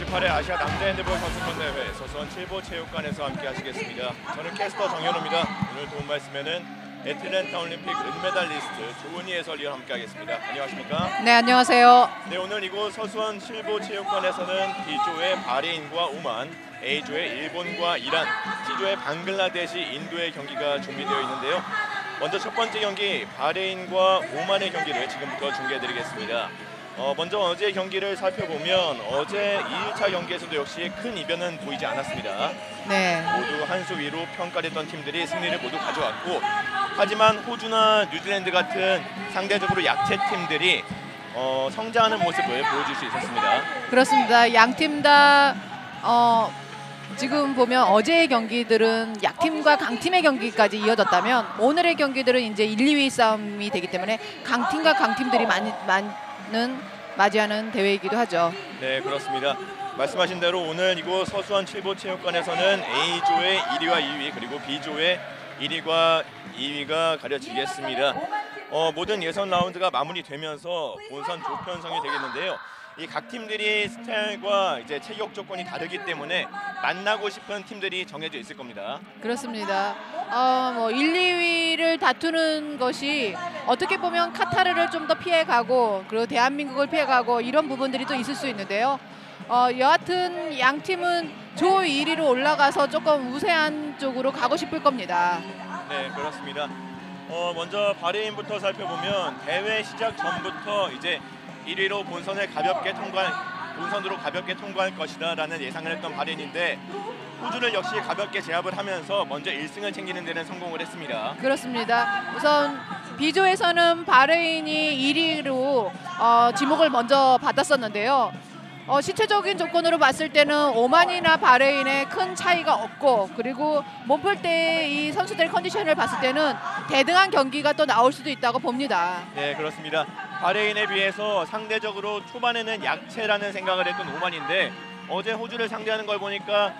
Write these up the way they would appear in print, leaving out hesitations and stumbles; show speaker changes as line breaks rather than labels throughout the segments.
제18회 아시아 남자 핸드볼 선수권 대회 서수원 7보 체육관에서 함께 하시겠습니다. 저는 캐스터 정현우입니다. 오늘 도움 말씀에는 애틀랜타 올림픽 은메달리스트 조은희 해설위원 함께 하겠습니다. 안녕하십니까?
네, 안녕하세요.
네, 오늘 이곳 서수원 7보 체육관에서는 B조의 바레인과 오만, A조의 일본과 이란, C조의 방글라데시, 인도의 경기가 준비되어 있는데요. 먼저 첫 번째 경기 바레인과 오만의 경기를 지금부터 중계해드리겠습니다. 먼저 어제 경기를 살펴보면 어제 2일차 경기에서도 역시 큰 이변은 보이지 않았습니다.
네.
모두 한 수 위로 평가를 했던 팀들이 승리를 모두 가져왔고, 하지만 호주나 뉴질랜드 같은 상대적으로 약체 팀들이 성장하는 모습을 보여줄 수 있었습니다.
그렇습니다. 양 팀 다 지금 보면 어제의 경기들은 약팀과 강팀의 경기까지 이어졌다면 오늘의 경기들은 이제 1, 2위 싸움이 되기 때문에 강팀과 강팀들이 맞이하는 대회이기도 하죠.
네, 그렇습니다. 말씀하신 대로 오늘 이곳 서수원 7보 체육관에서는 A조의 1위와 2위 그리고 B조의 1위와 2위가 가려지겠습니다. 모든 예선 라운드가 마무리되면서 본선 조편성이 되겠는데요. 이 각 팀들이 스타일과 이제 체격 조건이 다르기 때문에 만나고 싶은 팀들이 정해져 있을 겁니다.
그렇습니다. 1, 2위를 다투는 것이 어떻게 보면 카타르를 좀 더 피해가고 그리고 대한민국을 피해가고 이런 부분들이 또 있을 수 있는데요. 여하튼 양 팀은 조 1위로 올라가서 조금 우세한 쪽으로 가고 싶을 겁니다.
네, 그렇습니다. 먼저 바레인부터 살펴보면 대회 시작 전부터 이제 1위로 본선으로 가볍게 통과할 것이다라는 예상을 했던 바레인인데 호주를 역시 가볍게 제압을 하면서 먼저 1승을 챙기는 데는 성공을 했습니다.
그렇습니다. 우선 B조에서는 바레인이 1위로 지목을 먼저 받았었는데요. 시체적인 조건으로 봤을 때는 오만이나 바레인에 큰 차이가 없고 그리고 몸풀 때 이 선수들의 컨디션을 봤을 때는 대등한 경기가 또 나올 수도 있다고 봅니다.
네, 그렇습니다. 바레인에 비해서 상대적으로 초반에는 약체라는 생각을 했던 오만인데 어제 호주를 상대하는 걸 보니까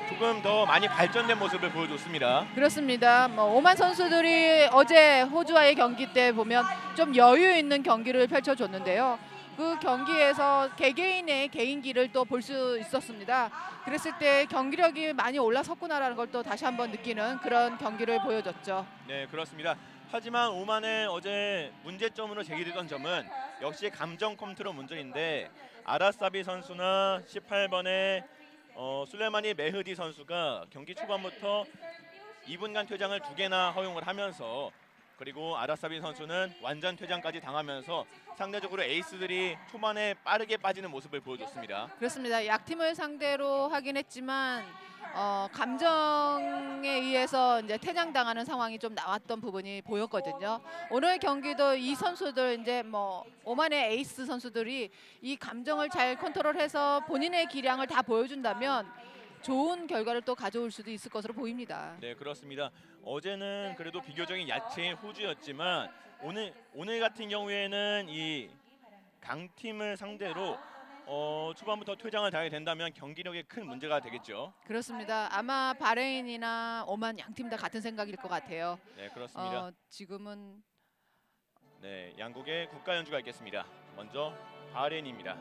조금 더 많이 발전된 모습을 보여줬습니다.
그렇습니다. 오만 선수들이 어제 호주와의 경기 때 보면 좀 여유 있는 경기를 펼쳐줬는데요. 그 경기에서 개개인의 개인기를 또 볼 수 있었습니다. 그랬을 때 경기력이 많이 올라섰구나라는 걸 또 다시 한번 느끼는 그런 경기를 보여줬죠.
네, 그렇습니다. 하지만 오만의 어제 문제점으로 제기되던 점은 역시 감정 컨트롤 문제인데 아라사비 선수나 18번의 술레마니 메흐디 선수가 경기 초반부터 2분간 퇴장을 2개나 허용을 하면서 그리고 아라사비 선수는 완전 퇴장까지 당하면서 상대적으로 에이스들이 초반에 빠르게 빠지는 모습을 보여줬습니다.
그렇습니다. 약팀을 상대로 하긴 했지만 감정에 의해서 이제 퇴장당하는 상황이 좀 나왔던 부분이 보였거든요. 오늘 경기도 이 선수들 이제 오만의 에이스 선수들이 이 감정을 잘 컨트롤해서 본인의 기량을 다 보여준다면 좋은 결과를 또 가져올 수도 있을 것으로 보입니다.
네, 그렇습니다. 어제는 그래도 비교적인 약체인 호주였지만 오늘 같은 경우에는 이 강팀을 상대로 초반부터 퇴장을 당하게 된다면 경기력에 큰 문제가 되겠죠.
그렇습니다. 아마 바레인이나 오만 양팀 다 같은 생각일 것 같아요.
네, 그렇습니다.
지금은
네, 양국의 국가 연주가 있겠습니다. 먼저 바레인입니다.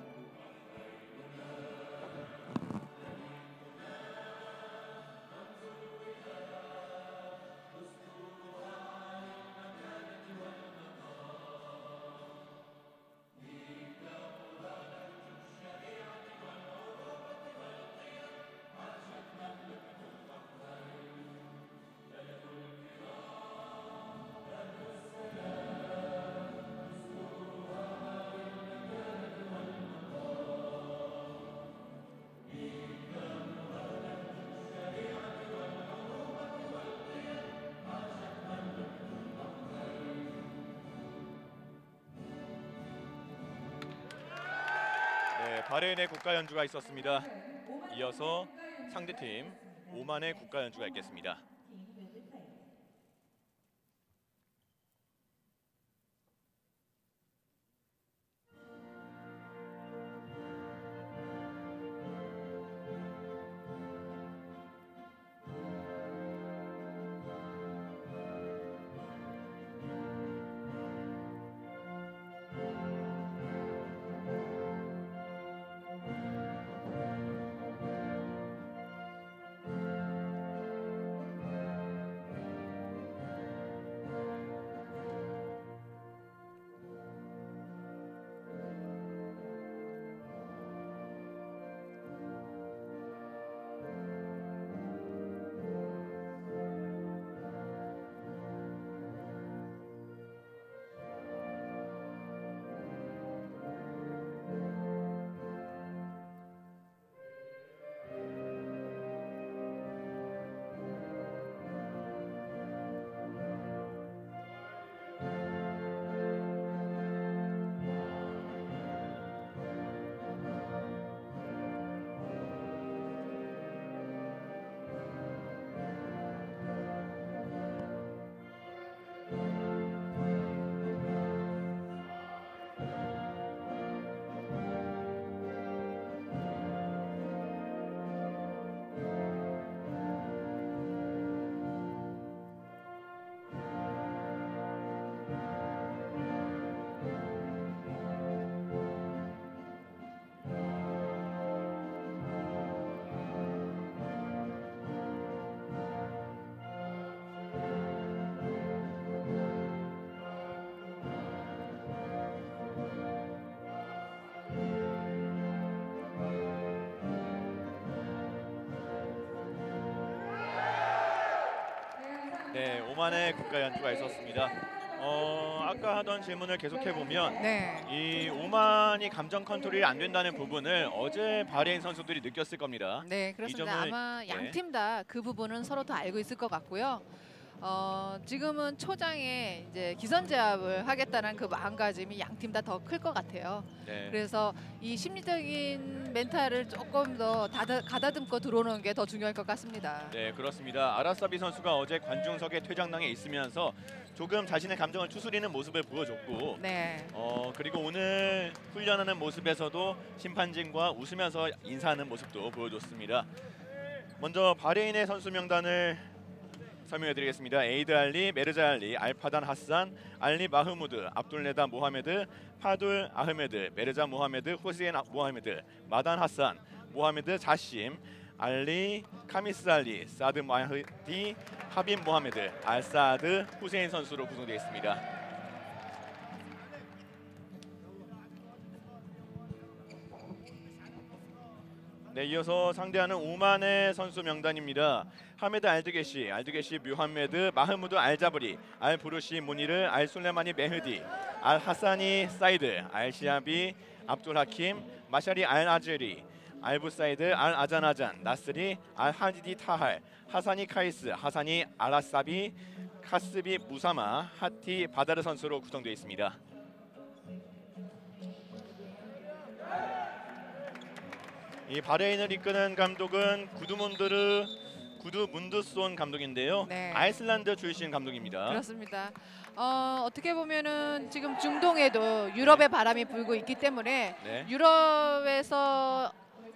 바레인의 국가 연주가 있었습니다. 이어서 상대팀 오만의 국가 연주가 있겠습니다. 네, 오만의 국가 연주가 있었습니다. 아까 하던 질문을 계속해 보면
네.
이 오만이 감정 컨트롤이 안 된다는 부분을 어제 바레인 선수들이 느꼈을 겁니다.
네, 그렇습니다.
점을-
아마 양
네.
팀 다 그 부분은 서로 다 알고 있을 것 같고요. 지금은 초장에 이제 기선 제압을 하겠다는 그 마음가짐이 양 팀 다 더 클 것 같아요.
네.
그래서 이 심리적인 멘탈을 조금 더 가다듬고 들어오는 게 더 중요할 것 같습니다.
네, 그렇습니다. 아라사비 선수가 어제 관중석에 퇴장당에 있으면서 조금 자신의 감정을 추스리는 모습을 보여줬고
네.
그리고 오늘 훈련하는 모습에서도 심판진과 웃으면서 인사하는 모습도 보여줬습니다. 먼저 바레인의 선수 명단을 설명해드리겠습니다. 에이드 알리, 메르자 알리, 알파단 하산, 알리 마흐무드, 압둘레다 모하메드, 파둘 아흐메드, 메르자 모하메드, 호세인 모하메드, 마단 하산, 모하메드 자심, 알리, 카미스 알리, 사드 마흐디, 하빈 모하메드, 알사드, 후세인 선수로 구성되어 있습니다. 네, 이어서 상대하는 오만의 선수 명단입니다. 하메드 알드게시, 뮤함메드, 마흐무드 알자브리, 알부르시 무니르, 알술레마니 메흐디, 알하사니 사이드, 알시아비, 압둘하킴, 마샤리 알아제리, 알부사이드, 알아자나잔, 나스리, 알하디디 타할, 하사니 카이스, 하사니 아라사비, 카스비 무사마, 하티 바다르 선수로 구성되어 있습니다. 이 바레인을 이끄는 감독은 구두문드손 감독인데요.
네.
아이슬란드 출신 감독입니다.
그렇습니다. 어떻게 보면은 지금 중동에도 유럽의 바람이 불고 있기 때문에
네.
유럽에서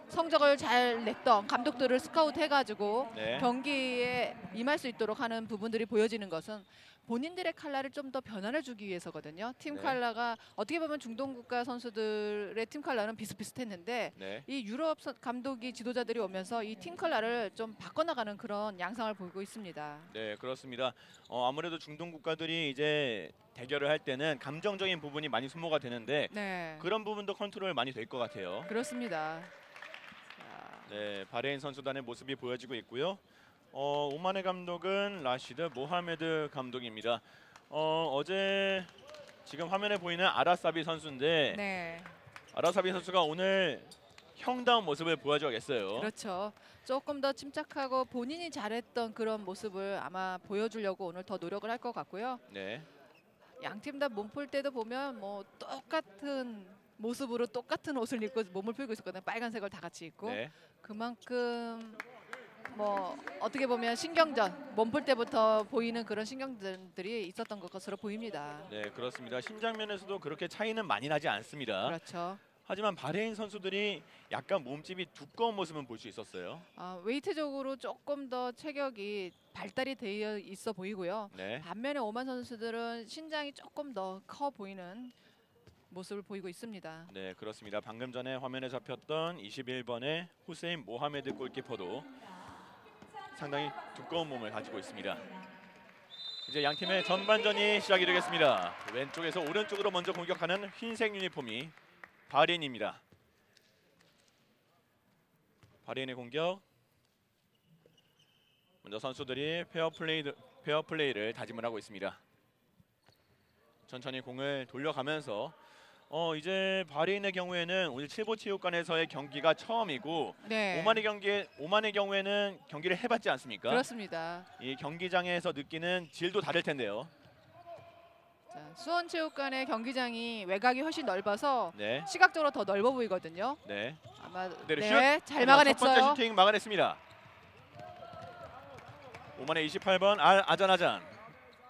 성적을 잘 냈던 감독들을 스카우트 해가지고
네.
경기에 임할 수 있도록 하는 부분들이 보여지는 것은 본인들의 컬러를 좀 더 변화를 주기 위해서거든요. 팀
네.
컬러가 어떻게 보면 중동 국가 선수들의 팀 컬러는 비슷비슷했는데
네.
이 유럽 감독이 지도자들이 오면서 이 팀 컬러를 좀 바꿔나가는 그런 양상을 보이고 있습니다.
네, 그렇습니다. 아무래도 중동 국가들이 이제 대결을 할 때는 감정적인 부분이 많이 소모가 되는데
네,
그런 부분도 컨트롤 많이 될 것 같아요.
그렇습니다.
네, 바레인 선수단의 모습이 보여지고 있고요. 오만의 감독은 라시드 모하메드 감독입니다. 어제 지금 화면에 보이는 아라사비 선수인데
네,
아라사비 선수가 오늘 형다운 모습을 보여줘야겠어요.
그렇죠. 조금 더 침착하고 본인이 잘했던 그런 모습을 아마 보여주려고 오늘 더 노력을 할 것 같고요.
네,
양 팀 다 몸풀 때도 보면 뭐 똑같은 모습으로 똑같은 옷을 입고 몸을 풀고 있었거든요. 빨간색을 다 같이 입고
네,
그만큼 뭐 어떻게 보면 신경전 몸풀 때부터 보이는 그런 신경전들이 있었던 것으로 보입니다.
네, 그렇습니다. 심장면에서도 그렇게 차이는 많이 나지 않습니다.
그렇죠.
하지만 바레인 선수들이 약간 몸집이 두꺼운 모습은 볼 수 있었어요.
웨이트적으로 조금 더 체격이 발달이 되어 있어 보이고요.
네,
반면에 오만 선수들은 신장이 조금 더 커 보이는 모습을 보이고 있습니다.
네, 그렇습니다. 방금 전에 화면에 잡혔던 21번의 후세인 모하메드 골키퍼도 상당히 두꺼운 몸을 가지고 있습니다. 이제 양 팀의 전반전이 시작이 되겠습니다. 왼쪽에서 오른쪽으로 먼저 공격하는 흰색 유니폼이 바레인입니다. 바레인의 공격. 먼저 선수들이 페어플레이를 다짐을 하고 있습니다. 천천히 공을 돌려가면서 이제 바레인의 경우에는 오늘 칠보체육관에서의 경기가 처음이고
네,
오만의 경우에는 경기를 해봤지 않습니까?
그렇습니다.
이 경기장에서 느끼는 질도 다를 텐데요.
자, 수원체육관의 경기장이 외곽이 훨씬 넓어서
네,
시각적으로 더 넓어 보이거든요.
네.
아마
그대로
네,
슛!
잘
첫 번째
막아냈어요.
슈팅 막아냈습니다. 오만의 28번 알 아자나잔.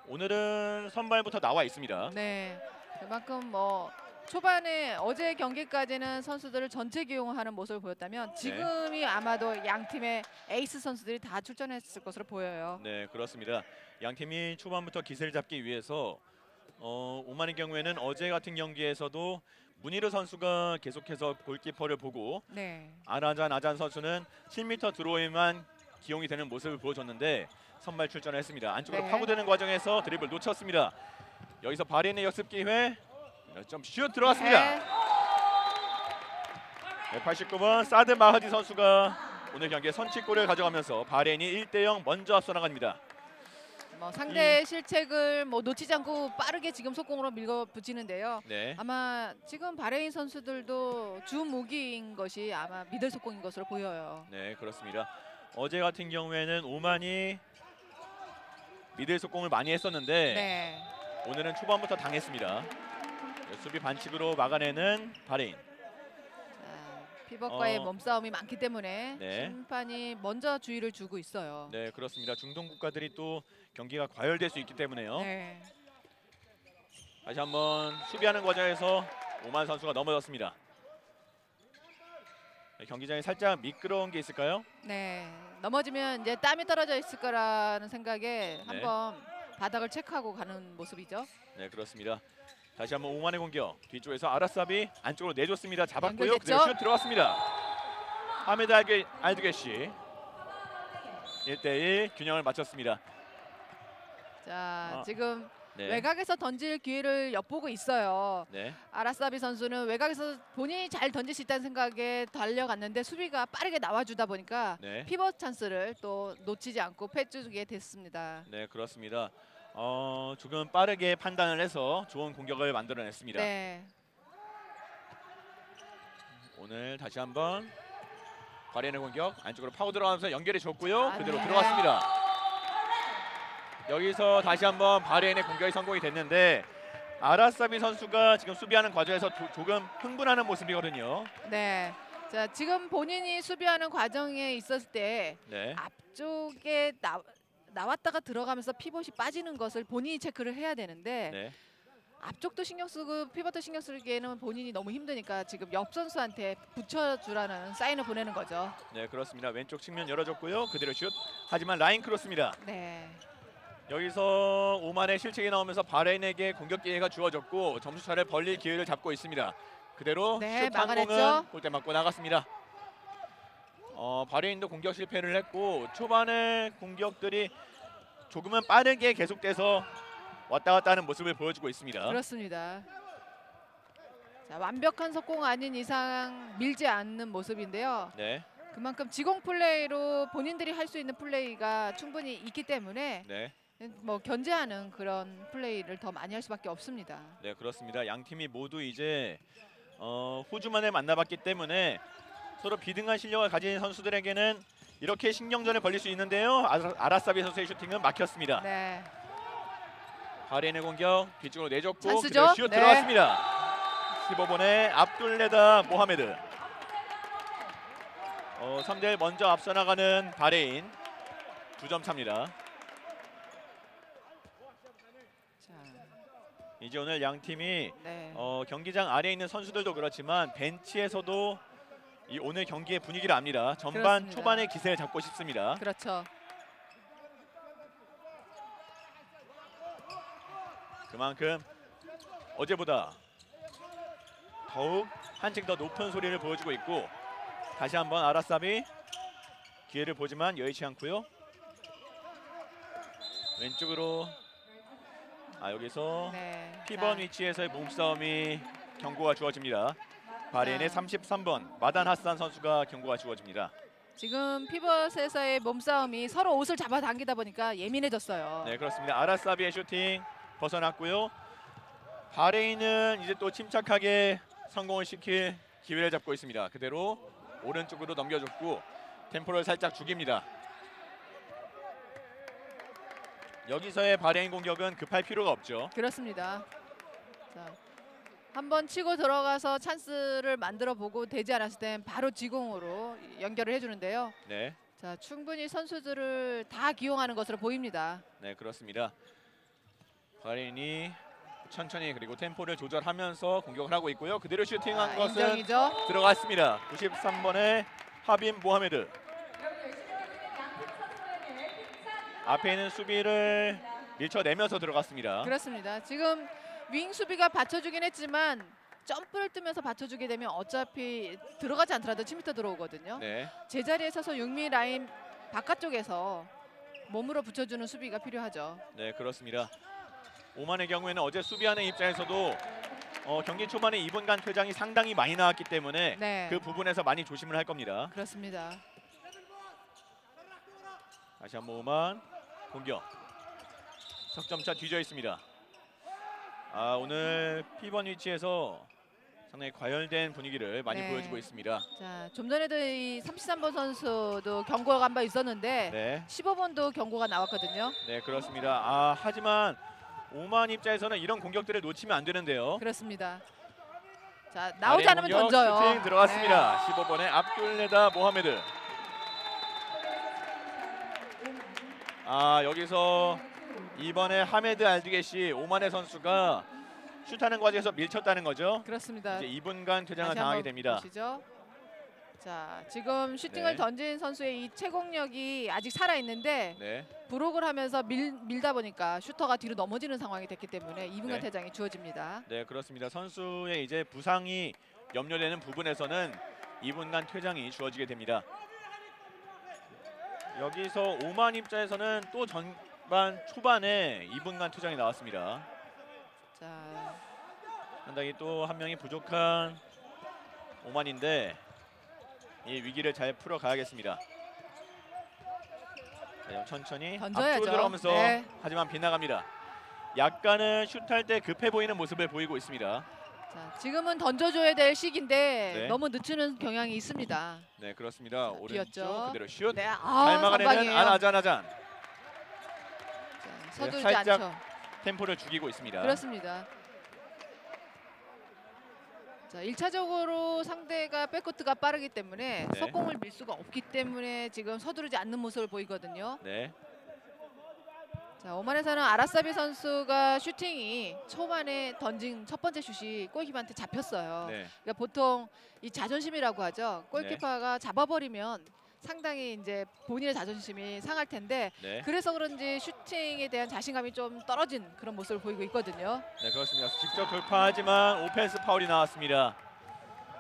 오늘은 선발부터 나와 있습니다.
네, 그만큼 뭐 초반에 어제 경기까지는 선수들을 전체 기용하는 모습을 보였다면 지금이 아마도 양 팀의 에이스 선수들이 다 출전했을 것으로 보여요.
네, 그렇습니다. 양 팀이 초반부터 기세를 잡기 위해서 오만의 경우에는 어제 같은 경기에서도 무니르 선수가 계속해서 골키퍼를 보고
네,
아잔 선수는 7m 드로이만 기용이 되는 모습을 보여줬는데 선발 출전을 했습니다. 안쪽으로
네.
파고드는 과정에서 드리블 놓쳤습니다. 여기서 바레인의 역습 기회. 좀 슛 들어갔습니다. 네, 89번 사드 마흐디 선수가 오늘 경기에 선취골을 가져가면서 바레인이 1대0 먼저 앞서 나갑니다.
뭐 상대의 실책을 뭐 놓치지 않고 빠르게 지금 속공으로 밀어붙이는데요.
네.
아마 지금 바레인 선수들도 주 무기인 것이 아마 미들 속공인 것으로 보여요.
네, 그렇습니다. 어제 같은 경우에는 오만이 미들 속공을 많이 했었는데
네.
오늘은 초반부터 당했습니다. 네, 수비 반칙으로 막아내는 바레인.
자, 피벗과의 몸싸움이 많기 때문에
네.
심판이 먼저 주의를 주고 있어요.
네, 그렇습니다. 중동 국가들이 또 경기가 과열될 수 있기 때문에요.
네.
다시 한번 수비하는 과정에서 오만 선수가 넘어졌습니다. 네, 경기장이 살짝 미끄러운 게 있을까요?
네. 넘어지면 이제 땀이 떨어져 있을 거라는 생각에 한번 바닥을 체크하고 가는 모습이죠.
네, 그렇습니다. 다시 한번 오만의 공격. 뒤쪽에서 아라사비 안쪽으로 내줬습니다. 잡았고요.
연결됐죠?
그대로 슛 들어갔습니다. 하메드 알드게시 1대1 균형을 맞췄습니다.
자, 지금
네.
외곽에서 던질 기회를 엿보고 있어요.
네.
아라사비 선수는 외곽에서 본인이 잘 던질 수 있다는 생각에 달려갔는데 수비가 빠르게 나와주다 보니까
네.
피벗 찬스를 또 놓치지 않고 패주게 됐습니다.
네, 그렇습니다. 조금 빠르게 판단을 해서 좋은 공격을 만들어냈습니다.
네.
오늘 다시 한번 바레인의 공격 안쪽으로 파고 들어가면서 연결해 줬고요. 그대로
네.
들어갔습니다. 여기서 다시 한번 바레인의 공격이 성공이 됐는데 아라사비 선수가 지금 수비하는 과정에서 조금 흥분하는 모습이거든요.
네. 자, 지금 본인이 수비하는 과정에 있었을 때
네.
앞쪽에 나왔다가 들어가면서 피벗이 빠지는 것을 본인이 체크를 해야 되는데
네.
앞쪽도 신경 쓰고 피벗도 신경 쓰기에는 본인이 너무 힘드니까 지금 옆 선수한테 붙여주라는 사인을 보내는 거죠.
네, 그렇습니다. 왼쪽 측면 열어줬고요. 그대로 슛. 하지만 라인 크로스입니다.
네.
여기서 오만의 실책이 나오면서 바레인에게 공격 기회가 주어졌고 점수차를 벌릴 기회를 잡고 있습니다. 그대로
네,
슛
막아냈죠.
성공은 골대 맞고 나갔습니다. 바레인도 공격 실패를 했고 초반에 공격들이 조금은 빠르게 계속돼서 왔다 갔다 하는 모습을 보여주고 있습니다.
그렇습니다. 자, 완벽한 속공 아닌 이상 밀지 않는 모습인데요.
네,
그만큼 지공 플레이로 본인들이 할 수 있는 플레이가 충분히 있기 때문에
네,
뭐 견제하는 그런 플레이를 더 많이 할 수밖에 없습니다.
네, 그렇습니다. 양 팀이 모두 이제 호주만에 만나봤기 때문에 서로 비등한 실력을 가진 선수들에게는 이렇게 신경전을 벌릴 수 있는데요. 아라사비 선수의 슈팅은 막혔습니다.
네.
바레인의 공격 뒤쪽으로 내줬고
찬스죠?
그대로 슛
네.
들어갔습니다. 15번의 압둘레다 모하메드. 3대1 먼저 앞서 나가는 바레인 2점 차입니다.
자,
이제 오늘 양 팀이
네.
경기장 아래에 있는 선수들도 그렇지만 벤치에서도 이 오늘 경기의 분위기를 압니다. 전반
그렇습니다.
초반의 기세를 잡고 싶습니다.
그렇죠.
그만큼 어제보다 더욱 한층 더 높은 소리를 보여주고 있고 다시 한번 아라사비 기회를 보지만 여의치 않고요. 왼쪽으로 여기서
네.
피번
자,
위치에서의 몸싸움이 경고가 주어집니다. 바레인의
자.
33번 마단 하산 선수가 경고가 주어집니다.
지금 피벗에서의 몸싸움이 서로 옷을 잡아당기다 보니까 예민해졌어요.
네, 그렇습니다. 아라사비의 슈팅 벗어났고요. 바레인은 이제 또 침착하게 성공을 시킬 기회를 잡고 있습니다. 그대로 오른쪽으로 넘겨줬고 템포를 살짝 죽입니다. 여기서의 바레인 공격은 급할 필요가 없죠.
그렇습니다. 자, 한번 치고 들어가서 찬스를 만들어 보고 되지 않았을 땐 바로 지공으로 연결을 해주는데요.
네,
자, 충분히 선수들을 다 기용하는 것으로 보입니다.
네, 그렇습니다. 바레인이 천천히 그리고 템포를 조절하면서 공격을 하고 있고요. 그대로 슈팅한 것은
인정이죠.
들어갔습니다. 93번의 하빈 모하메드. 앞에 있는 수비를 밀쳐내면서 들어갔습니다.
그렇습니다. 지금 윙 수비가 받쳐주긴 했지만 점프를 뜨면서 받쳐주게 되면 어차피 들어가지 않더라도 7m 들어오거든요.
네,
제자리에 서서 6미 라인 바깥쪽에서 몸으로 붙여주는 수비가 필요하죠.
네, 그렇습니다. 오만의 경우에는 어제 수비하는 입장에서도 경기 초반에 2분간 퇴장이 상당히 많이 나왔기 때문에
네.
그 부분에서 많이 조심을 할 겁니다.
그렇습니다.
다시 한번 오만 공격. 석점차 뒤져 있습니다. 아, 오늘 P1 위치에서 상당히 과열된 분위기를 많이
네.
보여주고 있습니다.
자, 좀 전에도 이 33번 선수도 경고가 한 번 있었는데
네,
15번도 경고가 나왔거든요.
네 그렇습니다. 아, 하지만 오만 입장에서는 이런 공격들을 놓치면 안 되는데요.
그렇습니다. 자, 나오지 않으면
공격,
던져요.
슈팅 들어갔습니다. 15번의 압둘레다 모하메드. 아, 여기서 이번에 하메드 알드게시 오만의 선수가 슛하는 과정에서 밀쳤다는 거죠.
그렇습니다.
이제 2분간 퇴장을
다시
당하게
한번
됩니다.
보시죠. 자, 지금 슈팅을
네.
던진 선수의 이 채공력이 아직 살아 있는데
네,
브록을 하면서 밀다 보니까 슈터가 뒤로 넘어지는 상황이 됐기 때문에 2분간
네.
퇴장이 주어집니다.
네 그렇습니다. 선수의 이제 부상이 염려되는 부분에서는 2분간 퇴장이 주어지게 됩니다. 여기서 오만 입장에서는 또 전반 초반에 2분간 퇴장이 나왔습니다.
자,
상당히 또 한 명이 부족한 오만인데 이 위기를 잘 풀어가야겠습니다. 자, 천천히
던져야죠.
앞쪽으로 들어가면서
네.
하지만 빗나갑니다. 약간은 슛할 때 급해 보이는 모습을 보이고 있습니다.
자, 지금은 던져줘야 될 시기인데
네.
너무 늦추는 경향이 있습니다.
네 그렇습니다. 오른쪽
비었죠.
그대로 슛.
네,
잘 막아내는
선방이에요.
안아잔아잔.
자, 서두르지
살짝
않죠.
템포를 죽이고 있습니다.
그렇습니다. 자, 1차적으로 상대가 백코트가 빠르기 때문에
네.
속공을 밀 수가 없기 때문에 지금 서두르지 않는 모습을 보이거든요.
네,
자, 오만에서는 아라사비 선수가 슈팅이 초반에 던진 첫 번째 슛이 골키퍼한테 잡혔어요.
네,
그러니까 보통 이 자존심이라고 하죠. 골키퍼가 잡아버리면 상당히 이제 본인의 자존심이 상할 텐데
네,
그래서 그런지 슈팅에 대한 자신감이 좀 떨어진 그런 모습을 보이고 있거든요.
네 그렇습니다. 직접 돌파하지만 오펜스 파울이 나왔습니다.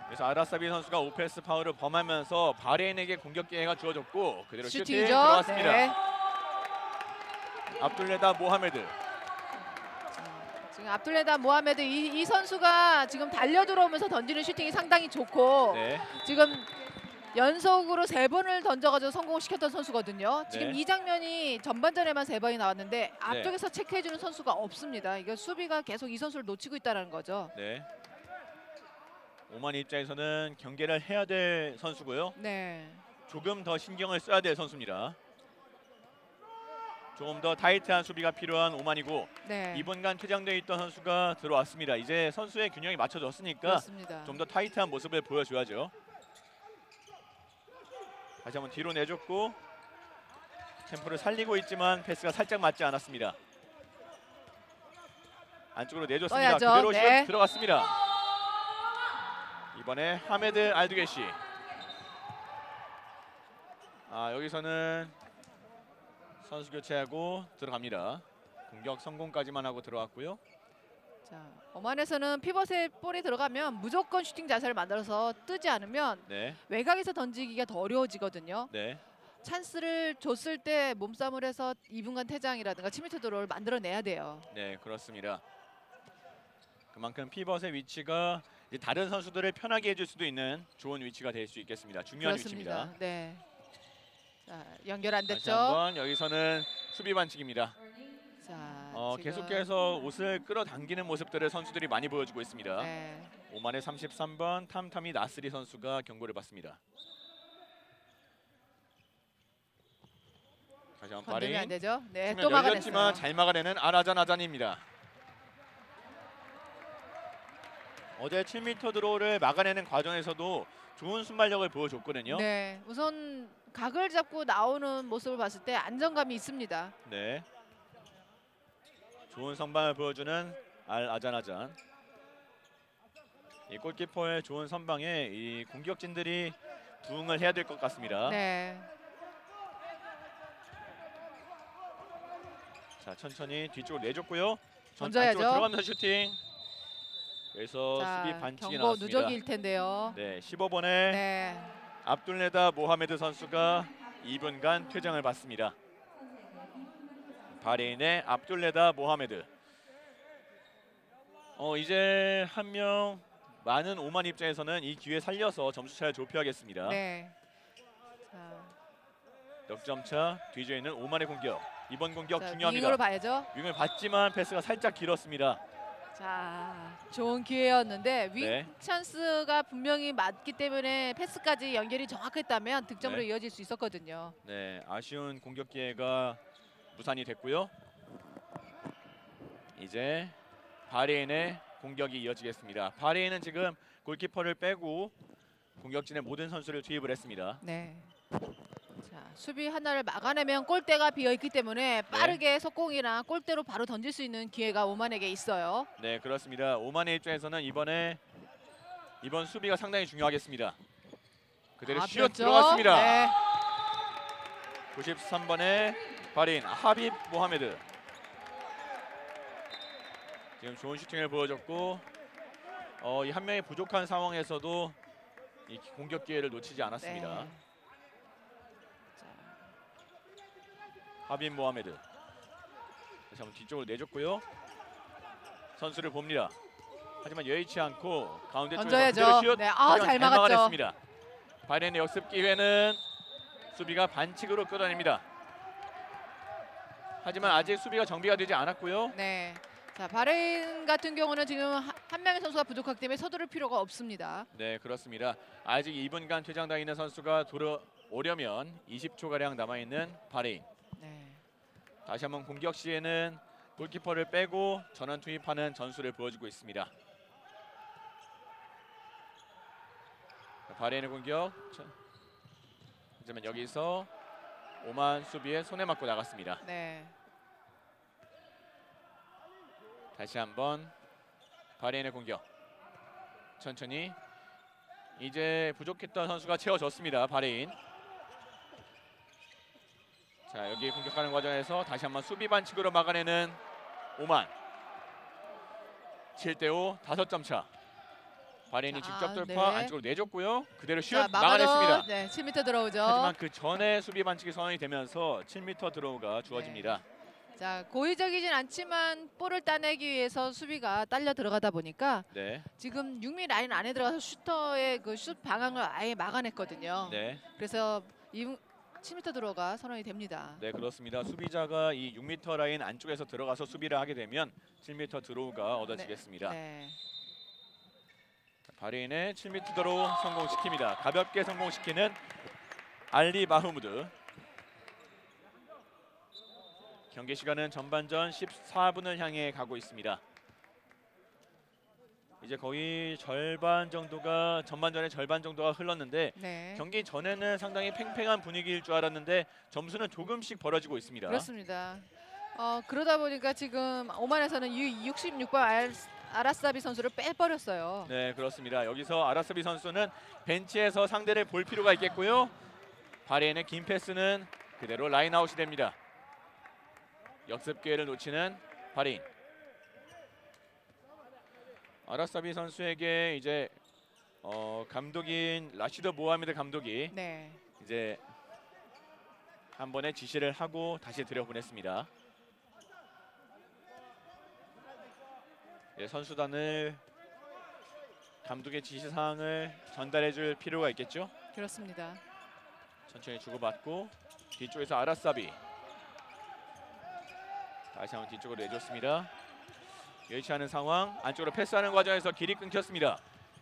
그래서 아라사비 선수가 오펜스 파울을 범하면서 바레인에게 공격 기회가 주어졌고 그대로 슈팅
슈팅이죠.
들어갔습니다.
네.
압둘레다 모하메드.
지금 압둘레다 모하메드 이 선수가 지금 달려 들어오면서 던지는 슈팅이 상당히 좋고
네,
지금 연속으로 3번을 던져가지고 성공시켰던 선수거든요. 지금
네.
이 장면이 전반전에만 3번이 나왔는데 앞쪽에서 체크해주는 선수가 없습니다. 이거 수비가 계속 이 선수를 놓치고 있다는 거죠.
네. 오만 입장에서는 경계를 해야 될 선수고요.
네.
조금 더 신경을 써야 될 선수입니다. 조금 더 타이트한 수비가 필요한 오만이고
네.
2분간 퇴장되어 있던 선수가 들어왔습니다. 이제 선수의 균형이 맞춰졌으니까
그렇습니다.
좀 더 타이트한 모습을 보여줘야죠. 다시 한번 뒤로 내줬고 템포를 살리고 있지만 패스가 살짝 맞지 않았습니다. 안쪽으로 내줬습니다.
떠야죠.
그대로
네.
슛 들어갔습니다. 이번에 하메드 알두게시. 아, 여기서는 선수 교체하고 들어갑니다. 공격 성공까지만 하고 들어왔고요.
자, 오만에서는 피벗에 볼이 들어가면 무조건 슈팅 자세를 만들어서 뜨지 않으면
네,
외곽에서 던지기가 더 어려워지거든요.
네,
찬스를 줬을 때 몸싸움을 해서 2분간 퇴장이라든가 치미트 드로우를 만들어내야 돼요.
네, 그렇습니다. 그만큼 피벗의 위치가 이제 다른 선수들을 편하게 해줄 수도 있는 좋은 위치가 될 수 있겠습니다. 중요한
그렇습니다.
위치입니다.
네. 자, 연결 안
다시
됐죠.
한번 여기서는 수비 반칙입니다.
자, 지금,
계속해서 옷을 끌어당기는 모습들을 선수들이 많이 보여주고 있습니다.
네.
오만의 33번 탐탐이 나스리 선수가 경고를 받습니다. 다시 한번
건드리면 안
바레인.
되죠. 네,
측면
또
열렸지만
막아냈어요.
잘 막아내는 아라잔아잔입니다. 어제 7m 드로우를 막아내는 과정에서도 좋은 순발력을 보여줬거든요.
네, 우선 각을 잡고 나오는 모습을 봤을 때 안정감이 있습니다.
네. 좋은 선방을 보여주는 알 아잔아잔. 이 골키퍼의 좋은 선방에 이 공격진들이 부응을 해야 될 것 같습니다.
네.
자, 천천히 뒤쪽으로 내줬고요.
던져야죠.
안쪽으로 들어가면서 슈팅. 그래서
자,
수비 반칙이
경고
나왔습니다.
누적일 텐데요.
네, 15번에
네.
압둘레다 모하메드 선수가 2분간 퇴장을 받습니다. 바레인의 압둘레다 모하메드. 이제 한 명 많은 오만 입장에서는 이 기회 살려서 점수차를 좁혀야겠습니다.
네. 자,
넉점차 뒤져 있는 오만의 공격. 이번 공격
자,
중요합니다.
윙으로 봐야죠.
윙을 받지만 패스가 살짝 길었습니다.
자, 좋은 기회였는데 윙
네.
찬스가 분명히 맞기 때문에 패스까지 연결이 정확했다면 득점으로
네.
이어질 수 있었거든요.
네, 아쉬운 공격 기회가 무산이 됐고요. 이제 바레인의 공격이 이어지겠습니다. 바레인은 지금 골키퍼를 빼고 공격진의 모든 선수를 투입을 했습니다.
네. 자, 수비 하나를 막아내면 골대가 비어 있기 때문에 빠르게 속공이나 골대로 바로 던질 수 있는 기회가 오만에게 있어요.
네, 그렇습니다. 오만의 입장에서는 이번 수비가 상당히 중요하겠습니다. 그대로 슛
그렇죠.
들어갔습니다.
네.
93번의 바레인 하빕 모하메드. 지금 좋은 슈팅을 보여줬고 이 한 명이 부족한 상황에서도 이 공격 기회를 놓치지 않았습니다.
네.
하빕 모하메드. 다시 한번 뒤쪽으로 내줬고요. 선수를 봅니다. 하지만 여의치 않고 가운데 쪽에서
던져야죠.
그대로 슛.
네,
하지만
잘 막았죠.
막아냈습니다. 바레인의 역습 기회는 수비가 반칙으로 끌어냅니다. 하지만 아직 수비가 정비가 되지 않았고요.
네. 자, 바레인 같은 경우는 지금 한 명의 선수가 부족하기 때문에 서두를 필요가 없습니다.
네, 그렇습니다. 아직 2분간 퇴장당해 있는 선수가 돌아오려면 20초 가량 남아 있는 바레인.
네.
다시 한번 공격 시에는 골키퍼를 빼고 전원 투입하는 전술을 보여주고 있습니다. 바레인의 공격. 하지만 여기서 오만 수비에 손에 맞고 나갔습니다.
네.
다시 한번 바레인의 공격. 천천히 이제 부족했던 선수가 채워졌습니다. 바레인. 자, 여기 공격하는 과정에서 다시 한번 수비 반칙으로 막아내는 오만. 7대5 5점 차. 바레인이
자,
직접 돌파
네.
안쪽으로 내줬고요. 그대로 슛
자,
막아냈습니다.
네, 7m 들어오죠.
하지만 그 전에 수비 반칙이 선언이 되면서 7m 드로우가 주어집니다.
자, 고의적이진 않지만 볼을 따내기 위해서 수비가 딸려 들어가다 보니까
네,
지금 6미 라인 안에 들어가서 슈터의 그 슛 방향을 아예 막아냈거든요.
네,
그래서 7m 들어가 선언이 됩니다.
네, 그렇습니다. 수비자가 이 6m 라인 안쪽에서 들어가서 수비를 하게 되면 7m 드로우가 얻어지겠습니다.
네.
바레인의 7m 드로우 성공시킵니다. 가볍게 성공시키는 알리 마흐무드. 경기 시간은 전반전 14분을 향해 가고 있습니다. 이제 거의 절반 정도가 전반전의 절반 정도가 흘렀는데
네.
경기 전에는 상당히 팽팽한 분위기일 줄 알았는데 점수는 조금씩 벌어지고 있습니다.
그렇습니다. 그러다 보니까 지금 오만에서는 66번 아라사비 선수를 빼버렸어요.
네, 그렇습니다. 여기서 아라사비 선수는 벤치에서 상대를 볼 필요가 있겠고요. 바레인의 긴 패스는 그대로 라인아웃이 됩니다. 역습 기회를 놓치는 바레인. 아라사비 선수에게 이제 감독인 라시드 모하메드 감독이
네.
이제 한 번의 지시를 하고 다시 들여보냈습니다. 네, 선수단을 감독의 지시 사항을 전달해줄 필요가 있겠죠.
그렇습니다.
천천히 주고받고 뒤쪽에서 아라사비 다시 한번 뒤쪽으로 내줬습니다. 여의치 않은 상황. 안쪽으로 패스하는 과정에서 길이 끊겼습니다.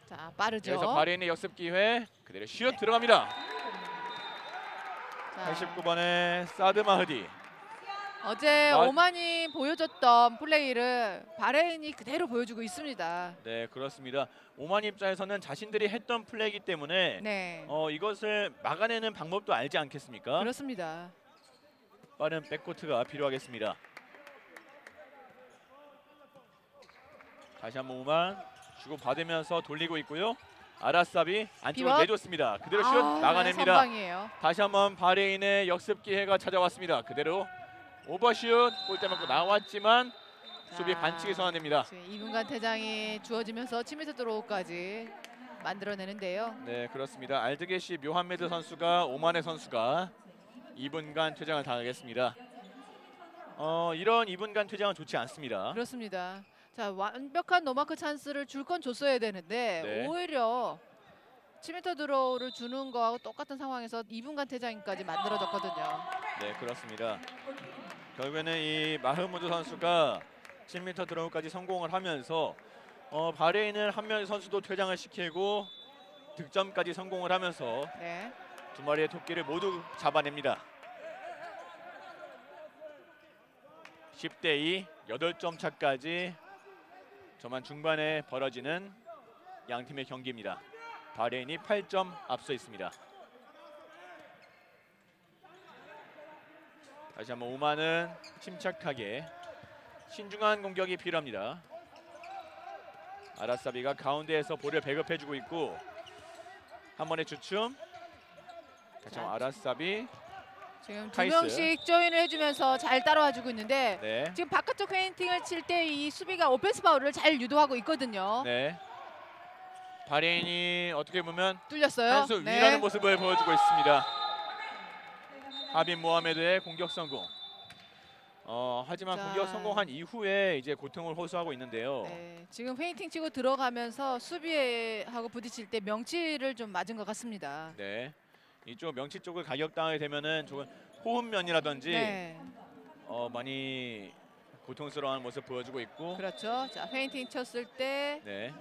자, 빠르죠.
여기서 바레인의 역습 기회. 그대로 슛 들어갑니다.
자,
89번의 사드 마흐디.
어제 오만이 보여줬던 플레이를 바레인이 그대로 보여주고 있습니다.
네, 그렇습니다. 오만 입장에서는 자신들이 했던 플레이이기 때문에
네.
이것을 막아내는 방법도 알지 않겠습니까?
그렇습니다.
빠른 백코트가 필요하겠습니다. 다시 한번 오만 주고 받으면서 돌리고 있고요. 아라사비 안쪽으로
비벗.
내줬습니다. 그대로 슛
네,
나가냅니다.
선방이에요.
다시 한번 바레인의 역습 기회가 찾아왔습니다. 그대로 오버슛 골대 맞고 나왔지만 수비
자,
반칙이 선언됩니다.
지금 2분간 퇴장이 주어지면서 7m 드로우까지 만들어내는데요.
네, 그렇습니다. 알드게시 묘함메드 선수가 오만의 선수가 2분간 퇴장을 당하겠습니다. 이런 2분간 퇴장은 좋지 않습니다.
그렇습니다. 자, 완벽한 노마크 찬스를 줄 건 줬어야 되는데
네.
오히려 7m 드로우를 주는 거하고 똑같은 상황에서 2분간 퇴장까지 만들어졌거든요.
네, 그렇습니다. 결국에는 이 마흐무드 선수가 7m 드로우까지 성공을 하면서 바레인은 한 명의 선수도 퇴장을 시키고 득점까지 성공을 하면서
네.
두 마리의 토끼를 모두 잡아냅니다. 10대 2, 8점 차까지 저만 중반에 벌어지는 양 팀의 경기입니다. 바레인이 8점 앞서 있습니다. 다시 한번 오만은 침착하게 신중한 공격이 필요합니다. 아라사비가 가운데에서 볼을 배급해주고 있고 한 번의 주춤. 다시 한번 아라사비.
지금 두
카이스.
명씩 조인을 해주면서 잘 따라와주고 있는데
네.
지금 바깥쪽 페인팅을 칠 때 이 수비가 오펜스 파울을 잘 유도하고 있거든요.
네. 바레인이 어떻게 보면
뚫렸어요.
한 수 위라는 모습을 보여주고 있습니다. 하빈 모하메드의 공격 성공. 하지만
자.
공격 성공한 이후에 이제 고통을 호소하고 있는데요.
네, 지금 페인팅 치고 들어가면서 수비하고 부딪힐 때 명치를 좀 맞은 것 같습니다.
네. 이쪽 명치 쪽을 가격당하게 되면은 조금 호흡면이라든지
네,
많이 고통스러운 모습 보여주고 있고.
그렇죠. 자, 페인팅 쳤을 때,
네.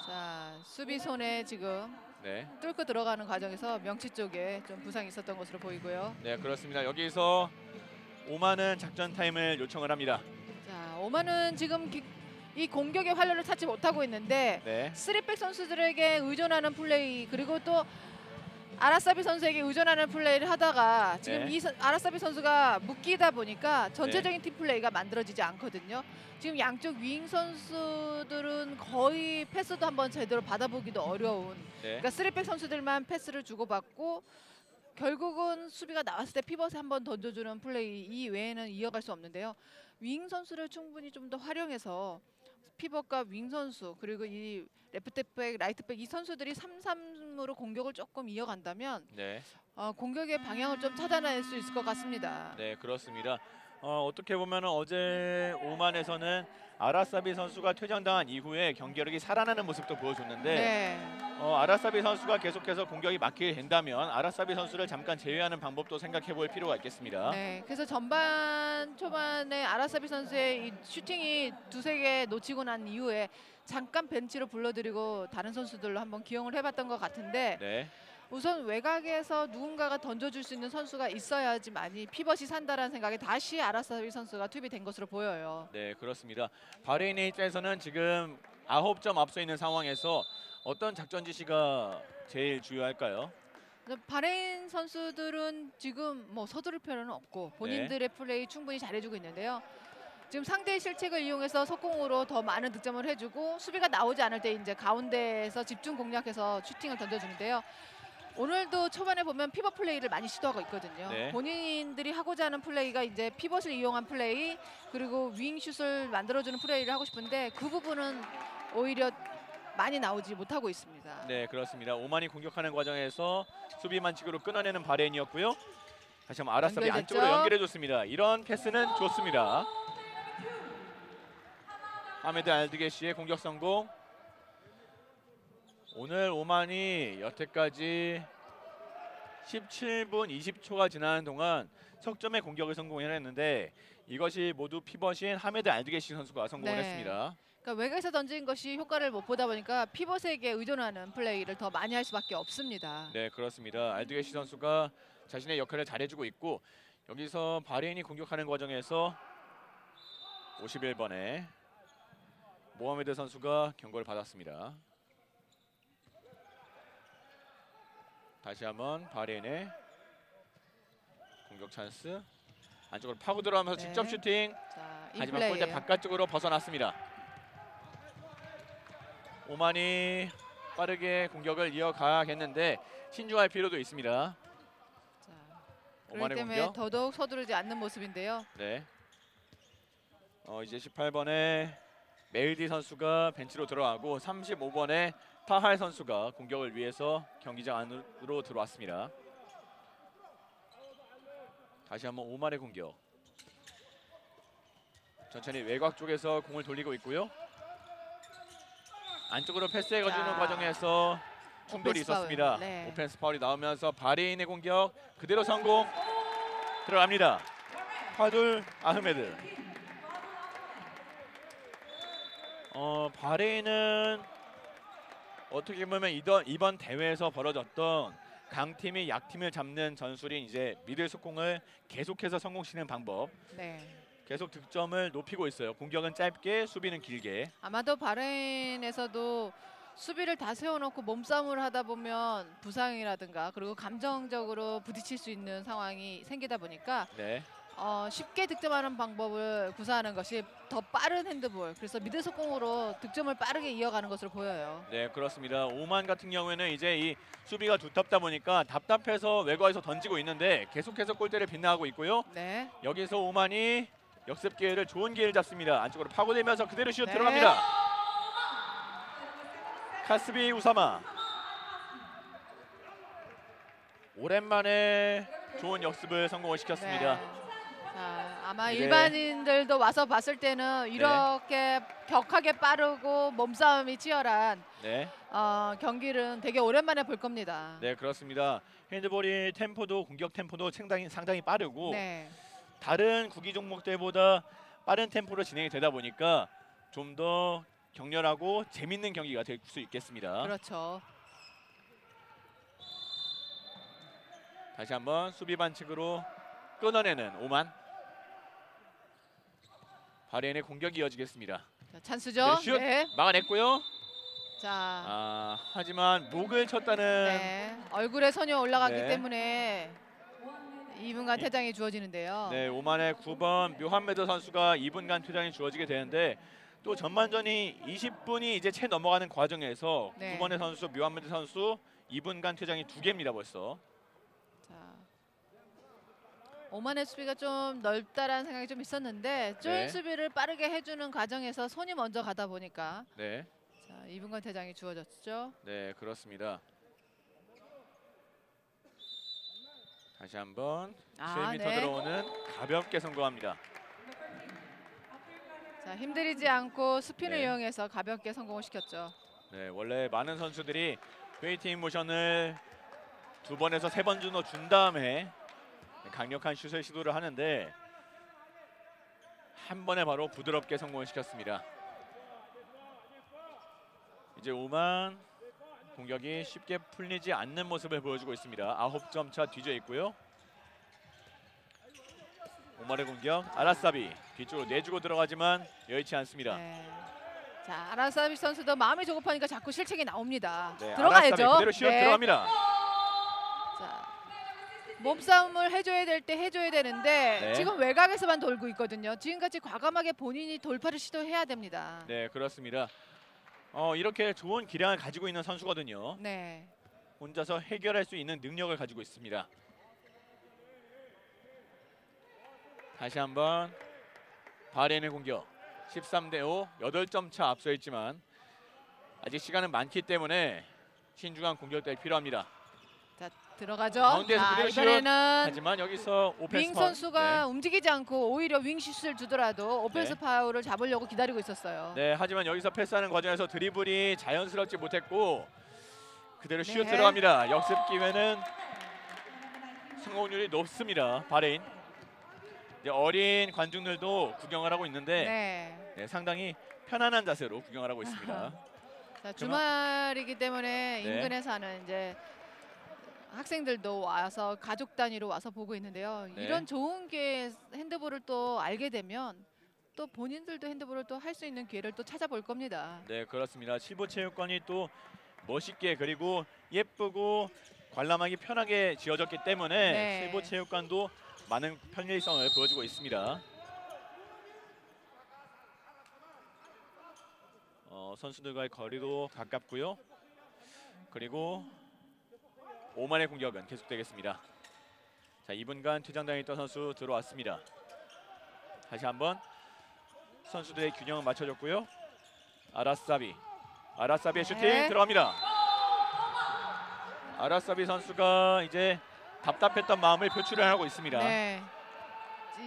자 수비 손에 지금
네.
뚫고 들어가는 과정에서 명치 쪽에 좀 부상이 있었던 것으로 보이고요.
네, 그렇습니다. 여기서 오만은 작전 타임을 요청을 합니다.
자, 오만은 지금 이 공격의 활로를 찾지 못하고 있는데
네.
3백 선수들에게 의존하는 플레이 그리고 또 아라사비 선수에게 의존하는 플레이를 하다가 지금
네.
이 아라사비 선수가 묶이다 보니까 전체적인 팀 플레이가 만들어지지 않거든요. 지금 양쪽 윙 선수들은 거의 패스도 한번 제대로 받아보기도 어려운
네.
그러니까 3백 선수들만 패스를 주고받고 결국은 수비가 나왔을 때 피벗에 한번 던져주는 플레이 이 외에는 이어갈 수 없는데요. 윙 선수를 충분히 좀 더 활용해서 피벗과 윙 선수 그리고 이 레프트백, 라이트백 이 선수들이 3-3으로 공격을 조금 이어간다면
네.
공격의 방향을 좀 찾아낼 수 있을 것 같습니다.
네, 그렇습니다. 어떻게 보면 어제 오만에서는 아라사비 선수가 퇴장당한 이후에 경기력이 살아나는 모습도 보여줬는데
네.
아라사비 선수가 계속해서 공격이 막히게 된다면 아라사비 선수를 잠깐 제외하는 방법도 생각해 볼 필요가 있겠습니다.
네, 그래서 전반 초반에 아라사비 선수의 이 슈팅이 2-3개 놓치고 난 이후에 잠깐 벤치로 불러들이고 다른 선수들로 한번 기용을 해봤던 것 같은데
네.
우선 외곽에서 누군가가 던져줄 수 있는 선수가 있어야지만이 피벗이 산다라는 생각에 다시 아라사비 선수가 투입이 된 것으로 보여요.
네, 그렇습니다. 바레인의 입장에서는 지금 9점 앞서 있는 상황에서 어떤 작전 지시가 제일 주요할까요?
바레인 선수들은 지금 뭐 서두를 필요는 없고 본인들의 플레이 충분히 잘해주고 있는데요. 지금 상대의 실책을 이용해서 속공으로 더 많은 득점을 해주고 수비가 나오지 않을 때 이제 가운데에서 집중 공략해서 슈팅을 던져주는데요. 오늘도 초반에 보면 피벗 플레이를 많이 시도하고 있거든요.
네.
본인들이 하고자 하는 플레이가 이제 피벗을 이용한 플레이 그리고 윙슛을 만들어주는 플레이를 하고 싶은데 그 부분은 오히려 많이 나오지 못하고 있습니다.
네, 그렇습니다. 오만이 공격하는 과정에서 수비 만칙으로 끊어내는 바레인이었고요. 다시 한번 아라사비
연결됐죠?
안쪽으로 연결해줬습니다. 이런 패스는 좋습니다. 하메드 알드게시의 공격 성공. 오늘 오만이 여태까지 17분 20초가 지나는 동안 석점의 공격을 성공했는데 이것이 모두 피벗인 하메드 알드게시 선수가 성공을
네.
했습니다.
그러니까 외곽에서 던진 것이 효과를 못 보다 보니까 피벗에게 의존하는 플레이를 더 많이 할 수밖에 없습니다.
네, 그렇습니다. 알드게시 선수가 자신의 역할을 잘해주고 있고 여기서 바레인이 공격하는 과정에서 51번에 모하메드 선수가 경고를 받았습니다. 다시 한번 바레인의 공격 찬스. 안쪽으로 파고 들어가면서
네.
직접 슈팅.
자, 이
하지만 골대
플레이예요.
바깥쪽으로 벗어났습니다. 오만이 빠르게 공격을 이어가겠는데 신중할 필요도 있습니다.
자, 그렇기
오만의
때문에
공격.
더더욱 서두르지 않는 모습인데요.
네. 이제 18번에 메일디 선수가 벤치로 들어가고 35번에 타할 선수가 공격을 위해서 경기장 안으로 들어왔습니다. 다시 한번 오만의 공격. 천천히 외곽 쪽에서 공을 돌리고 있고요. 안쪽으로 패스해가주는
자,
과정에서 충돌이
오펜스 파울.
있었습니다.
네.
오펜스 파울이 나오면서 바레인의 공격 그대로 성공. 들어갑니다. 파둘 아흐메드. 바레인은 어떻게 보면 이번 대회에서 벌어졌던 강팀이 약팀을 잡는 전술인 이제 미들 속공을 계속해서 성공시키는 방법.
네.
계속 득점을 높이고 있어요. 공격은 짧게, 수비는 길게.
아마도 바레인에서도 수비를 다 세워놓고 몸싸움을 하다 보면 부상이라든가 그리고 감정적으로 부딪힐 수 있는 상황이 생기다 보니까
네.
쉽게 득점하는 방법을 구사하는 것이 더 빠른 핸드볼. 그래서 미들 속공으로 득점을 빠르게 이어가는 것으로 보여요.
네, 그렇습니다. 오만 같은 경우에는 이제 이 수비가 두텁다 보니까 답답해서 외곽에서 던지고 있는데 계속해서 골대를 빗나가고 있고요.
네.
여기서 오만이 역습 기회를 좋은 기회를 잡습니다. 안쪽으로 파고들면서 그대로 슛
네.
들어갑니다. 카스비 우사마. 오랜만에 좋은 역습을 성공을 시켰습니다.
네. 자, 아마
네.
일반인들도 와서 봤을 때는 이렇게 격하게 빠르고 몸싸움이 치열한
네,
경기를 되게 오랜만에 볼 겁니다.
네 그렇습니다. 핸드볼이 템포도 공격 템포도 상당히 빠르고
네.
다른 구기 종목들보다 빠른 템포로 진행이 되다 보니까 좀 더 격렬하고 재밌는 경기가 될 수 있겠습니다.
그렇죠.
다시 한번 수비 반칙으로 끊어내는 오만. 바레인의 공격이 이어지겠습니다.
자, 찬스죠.
네, 슛
네.
막아냈고요.
자,
하지만 목을 쳤다는
네. 얼굴에 선이 올라갔기
네.
때문에 2분간 퇴장이 주어지는데요.
네, 오만의 9번 묘함메드 선수가 2분간 퇴장이 주어지게 되는데 또 전반전이 20분이 이제 채 넘어가는 과정에서
네.
9번의 선수 묘함메드 선수 2분간 퇴장이 2개입니다 벌써.
자, 오만의 수비가 좀 넓다라는 생각이 좀 있었는데 조인
네.
수비를 빠르게 해주는 과정에서 손이 먼저 가다 보니까
네,
자, 2분간 퇴장이 주어졌죠.
네 그렇습니다. 다시 한번 7m
네.
들어오는 가볍게 성공합니다.
자, 힘들이지 않고 스핀을
네.
이용해서 가볍게 성공을 시켰죠.
네, 원래 많은 선수들이 웨이팅 모션을 2번에서 3번 정도 준 다음에 강력한 슛을 시도를 하는데 한 번에 바로 부드럽게 성공을 시켰습니다. 이제 오만 공격이 쉽게 풀리지 않는 모습을 보여주고 있습니다. 9점 차 뒤져 있고요. 오만의 공격, 아라사비 뒤쪽으로 내주고 들어가지만 여의치 않습니다.
네. 자, 아라사비 선수도 마음이 조급하니까 자꾸 실책이 나옵니다.
네,
들어가야죠.
아라사비 그대로 슛
네.
들어갑니다.
자, 몸싸움을 해줘야 될 때 해줘야 되는데
네.
지금 외곽에서만 돌고 있거든요. 지금같이 과감하게 본인이 돌파를 시도해야 됩니다.
네, 그렇습니다. 이렇게 좋은 기량을 가지고 있는 선수거든요.
네.
혼자서 해결할 수 있는 능력을 가지고 있습니다. 다시 한번 바레인의 공격 13대5 8점 차 앞서 있지만 아직 시간은 많기 때문에 신중한 공격들이 필요합니다.
자, 들어가죠.
가운데에서
자,
그대로 슛.
이번에는
하지만 여기서 오펜스
윙
파울.
선수가 움직이지 않고 오히려 윙슛을 주더라도 오펜스
네.
파울을 잡으려고 기다리고 있었어요.
네, 하지만 여기서 패스하는 과정에서 드리블이 자연스럽지 못했고 그대로 슛
네.
들어갑니다. 역습 기회는 성공률이 높습니다. 바레인. 이제 어린 관중들도 구경을 하고 있는데
네.
네, 상당히 편안한 자세로 구경을 하고 있습니다.
자, 주말이기 때문에
네.
인근에 사는 이제 학생들도 와서 가족 단위로 와서 보고 있는데요.
네.
이런 좋은 기회에 핸드볼을 또 알게 되면 또 본인들도 핸드볼을 또 할 수 있는 기회를 또 찾아볼 겁니다.
네, 그렇습니다. 실버체육관이 또 멋있게 그리고 예쁘고 관람하기 편하게 지어졌기 때문에
네.
실버체육관도 많은 편리성을 보여주고 있습니다. 선수들과의 거리도 가깝고요. 그리고 오만의 공격은 계속되겠습니다. 자, 2분간 퇴장당했던 선수 들어왔습니다. 다시 한번 선수들의 균형을 맞춰줬고요. 아라사비의
네.
슈팅 들어갑니다. 아라사비 선수가 이제 답답했던 마음을 표출을 하고 있습니다.
네.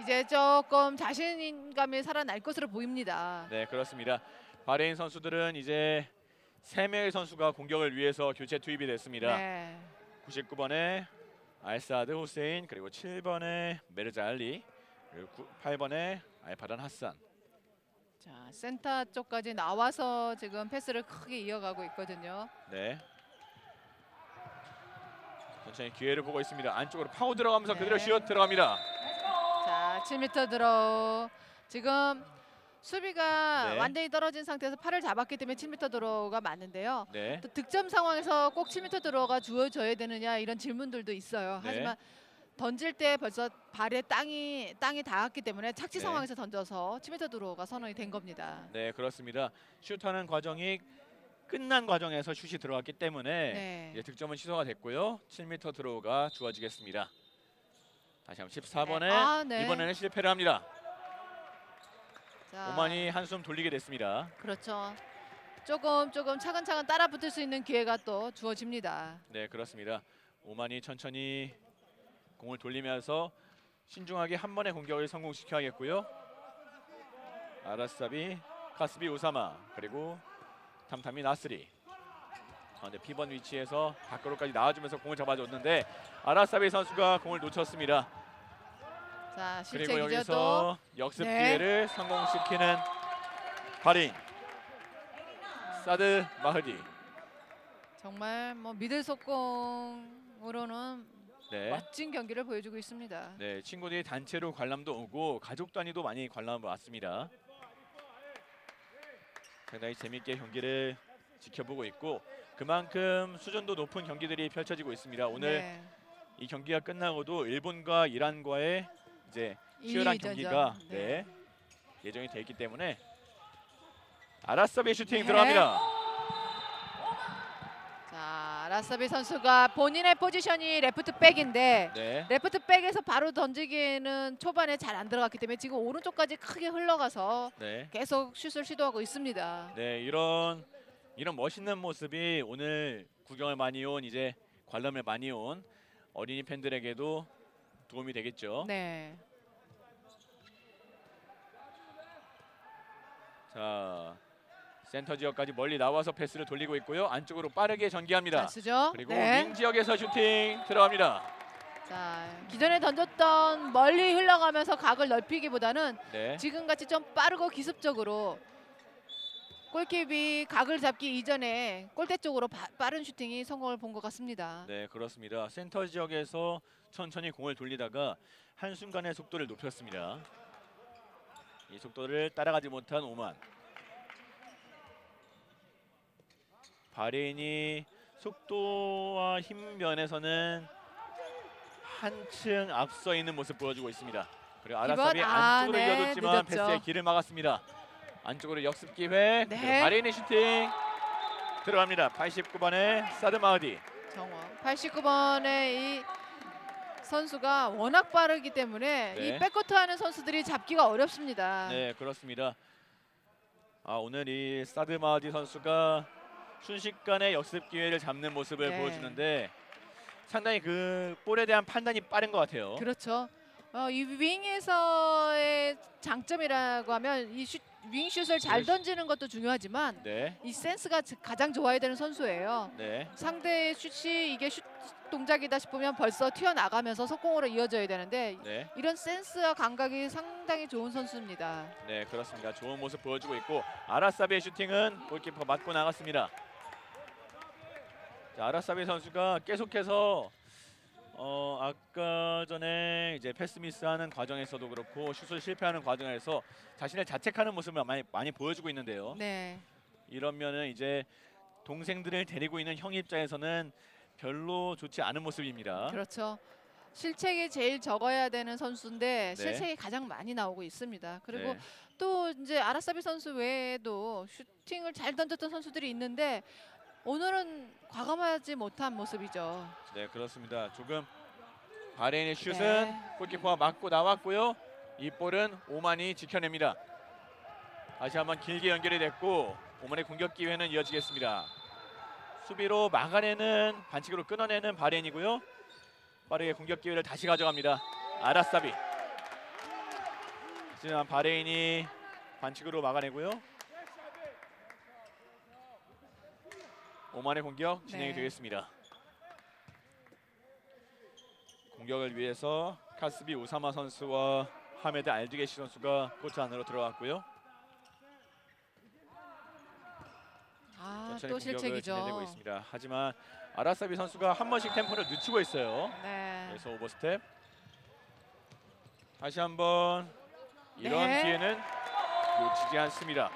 이제 조금 자신감이 살아날 것으로 보입니다.
네, 그렇습니다. 바레인 선수들은 이제 3명의 선수가 공격을 위해서 교체 투입이 됐습니다.
네.
99번의 알사드 후세인 그리고 7번의 메르자 알리, 그리고 8번에 알파단 하산.
자, 센터 쪽까지 나와서 지금 패스를 크게 이어가고 있거든요.
네. 천천히 기회를 보고 있습니다. 안쪽으로 파고 들어가면서
네.
그대로 슛 들어갑니다.
자, 7m 들어. 지금 수비가
네.
완전히 떨어진 상태에서 팔을 잡았기 때문에 7m 들어가 맞는데요.
네.
또 득점 상황에서 꼭 7m 들어가 주어져야 되느냐 이런 질문들도 있어요.
네.
하지만 던질 때 벌써 발에 땅이 닿았기 때문에 착지
네.
상황에서 던져서 7m 들어가 선언이 된 겁니다.
네, 그렇습니다. 슛하는 과정이 끝난 과정에서 슛이 들어갔기 때문에
네.
이제 득점은 취소가 됐고요. 7m 드로우가 주어지겠습니다. 다시 한번 14번에
네. 아, 네.
이번에는 실패를 합니다.
자,
오만이 한숨 돌리게 됐습니다.
그렇죠. 조금 차근차근 따라 붙을 수 있는 기회가 또 주어집니다.
네, 그렇습니다. 오만이 천천히 공을 돌리면서 신중하게 한 번의 공격을 성공시켜야겠고요. 아라사비, 카스비 우사마, 그리고 탐탐이 나스리. 가운데 피번 위치에서 밖으로까지 나와주면서 공을 잡아줬는데 아라사비 선수가 공을 놓쳤습니다.
자,
그리고
실책이죠 또.
여기서 역습
네.
기회를 성공시키는 바린 사드 마흐디.
정말 뭐 미들 속공으로는
네.
멋진 경기를 보여주고 있습니다.
네, 친구들이 단체로 관람도 오고 가족 단위도 많이 관람 왔습니다. 상당히 재밌게 경기를 지켜보고 있고 그만큼 수준도 높은 경기들이 펼쳐지고 있습니다. 오늘
네.
이 경기가 끝나고도 일본과 이란과의 이제 치열한
2-2
경기가
전전.
네, 예정이 돼 있기 때문에 아라사비 슈팅
네.
들어갑니다.
자, 라사비 선수가 본인의 포지션이 레프트 백인데
네,
레프트 백에서 바로 던지기에는 초반에 잘 안 들어갔기 때문에 지금 오른쪽까지 크게 흘러가서
네,
계속 슛을 시도하고 있습니다.
네, 이런 멋있는 모습이 오늘 구경을 많이 온 이제 관람을 많이 온 어린이 팬들에게도 도움이 되겠죠.
네.
자, 센터 지역까지 멀리 나와서 패스를 돌리고 있고요. 안쪽으로 빠르게 전개합니다.
쓰죠.
그리고
네.
윙 지역에서 슈팅 들어갑니다.
자, 기존에 던졌던 멀리 흘러가면서 각을 넓히기보다는
네,
지금같이 좀 빠르고 기습적으로 골킵이 각을 잡기 이전에 골대 쪽으로 빠른 슈팅이 성공을 본 것 같습니다.
네, 그렇습니다. 센터 지역에서 천천히 공을 돌리다가 한순간에 속도를 높였습니다. 이 속도를 따라가지 못한 오만. 바레인이 속도와 힘 면에서는 한층 앞서 있는 모습 보여주고 있습니다. 그리고 아라사비 안쪽으로
네,
이어뒀지만
늦었죠.
패스의 길을 막았습니다. 안쪽으로 역습 기회.
네.
바레인의 슈팅 들어갑니다. 89번의 사드 마흐디.
정원 89번의 이 선수가 워낙 빠르기 때문에
네.
이 백코트 하는 선수들이 잡기가 어렵습니다.
네, 그렇습니다. 오늘 이 사드 마흐디 선수가 순식간에 역습 기회를 잡는 모습을
네.
보여주는데 상당히 그 볼에 대한 판단이 빠른 것 같아요.
그렇죠. 이 윙에서의 장점이라고 하면 이 윙슛을 잘
네.
던지는 것도 중요하지만
네,
이 센스가 가장 좋아야 되는 선수예요.
네,
상대의 슛이 이게 슛 동작이다 싶으면 벌써 튀어나가면서 속공으로 이어져야 되는데
네,
이런 센스와 감각이 상당히 좋은 선수입니다.
네, 그렇습니다. 좋은 모습 보여주고 있고 아라사비의 슈팅은 골키퍼 맞고 나갔습니다. 자, 아라사비 선수가 계속해서 아까 전에 이제 패스 미스하는 과정에서도 그렇고 슛을 실패하는 과정에서 자신을 자책하는 모습을 많이 보여주고 있는데요.
네.
이러면은 이제 동생들을 데리고 있는 형 입장에서는 별로 좋지 않은 모습입니다.
그렇죠. 실책이 제일 적어야 되는 선수인데
네.
실책이 가장 많이 나오고 있습니다. 그리고
네,
또 이제 아라사비 선수 외에도 슈팅을 잘 던졌던 선수들이 있는데 오늘은 과감하지 못한 모습이죠.
네, 그렇습니다. 조금 바레인의 슛은
네.
골키퍼가 맞고 나왔고요. 이 볼은 오만이 지켜냅니다. 다시 한번 길게 연결이 됐고 오만의 공격 기회는 이어지겠습니다. 수비로 막아내는 반칙으로 끊어내는 바레인이고요. 빠르게 공격 기회를 다시 가져갑니다. 아라사비. 하지만 바레인이 반칙으로 막아내고요. 오만의 공격 진행이
네.
되겠습니다. 공격을 위해서 카스비 우사마 선수와 하메드 알드게시 선수가 코트 안으로 들어왔고요.
또
천천히 공격을 진행되고
실책이죠.
있습니다. 하지만 아라사비 선수가 한 번씩 템포를 늦추고 있어요.
네.
그래서 오버스텝. 다시 한번 이런
네.
기회는 놓치지 않습니다.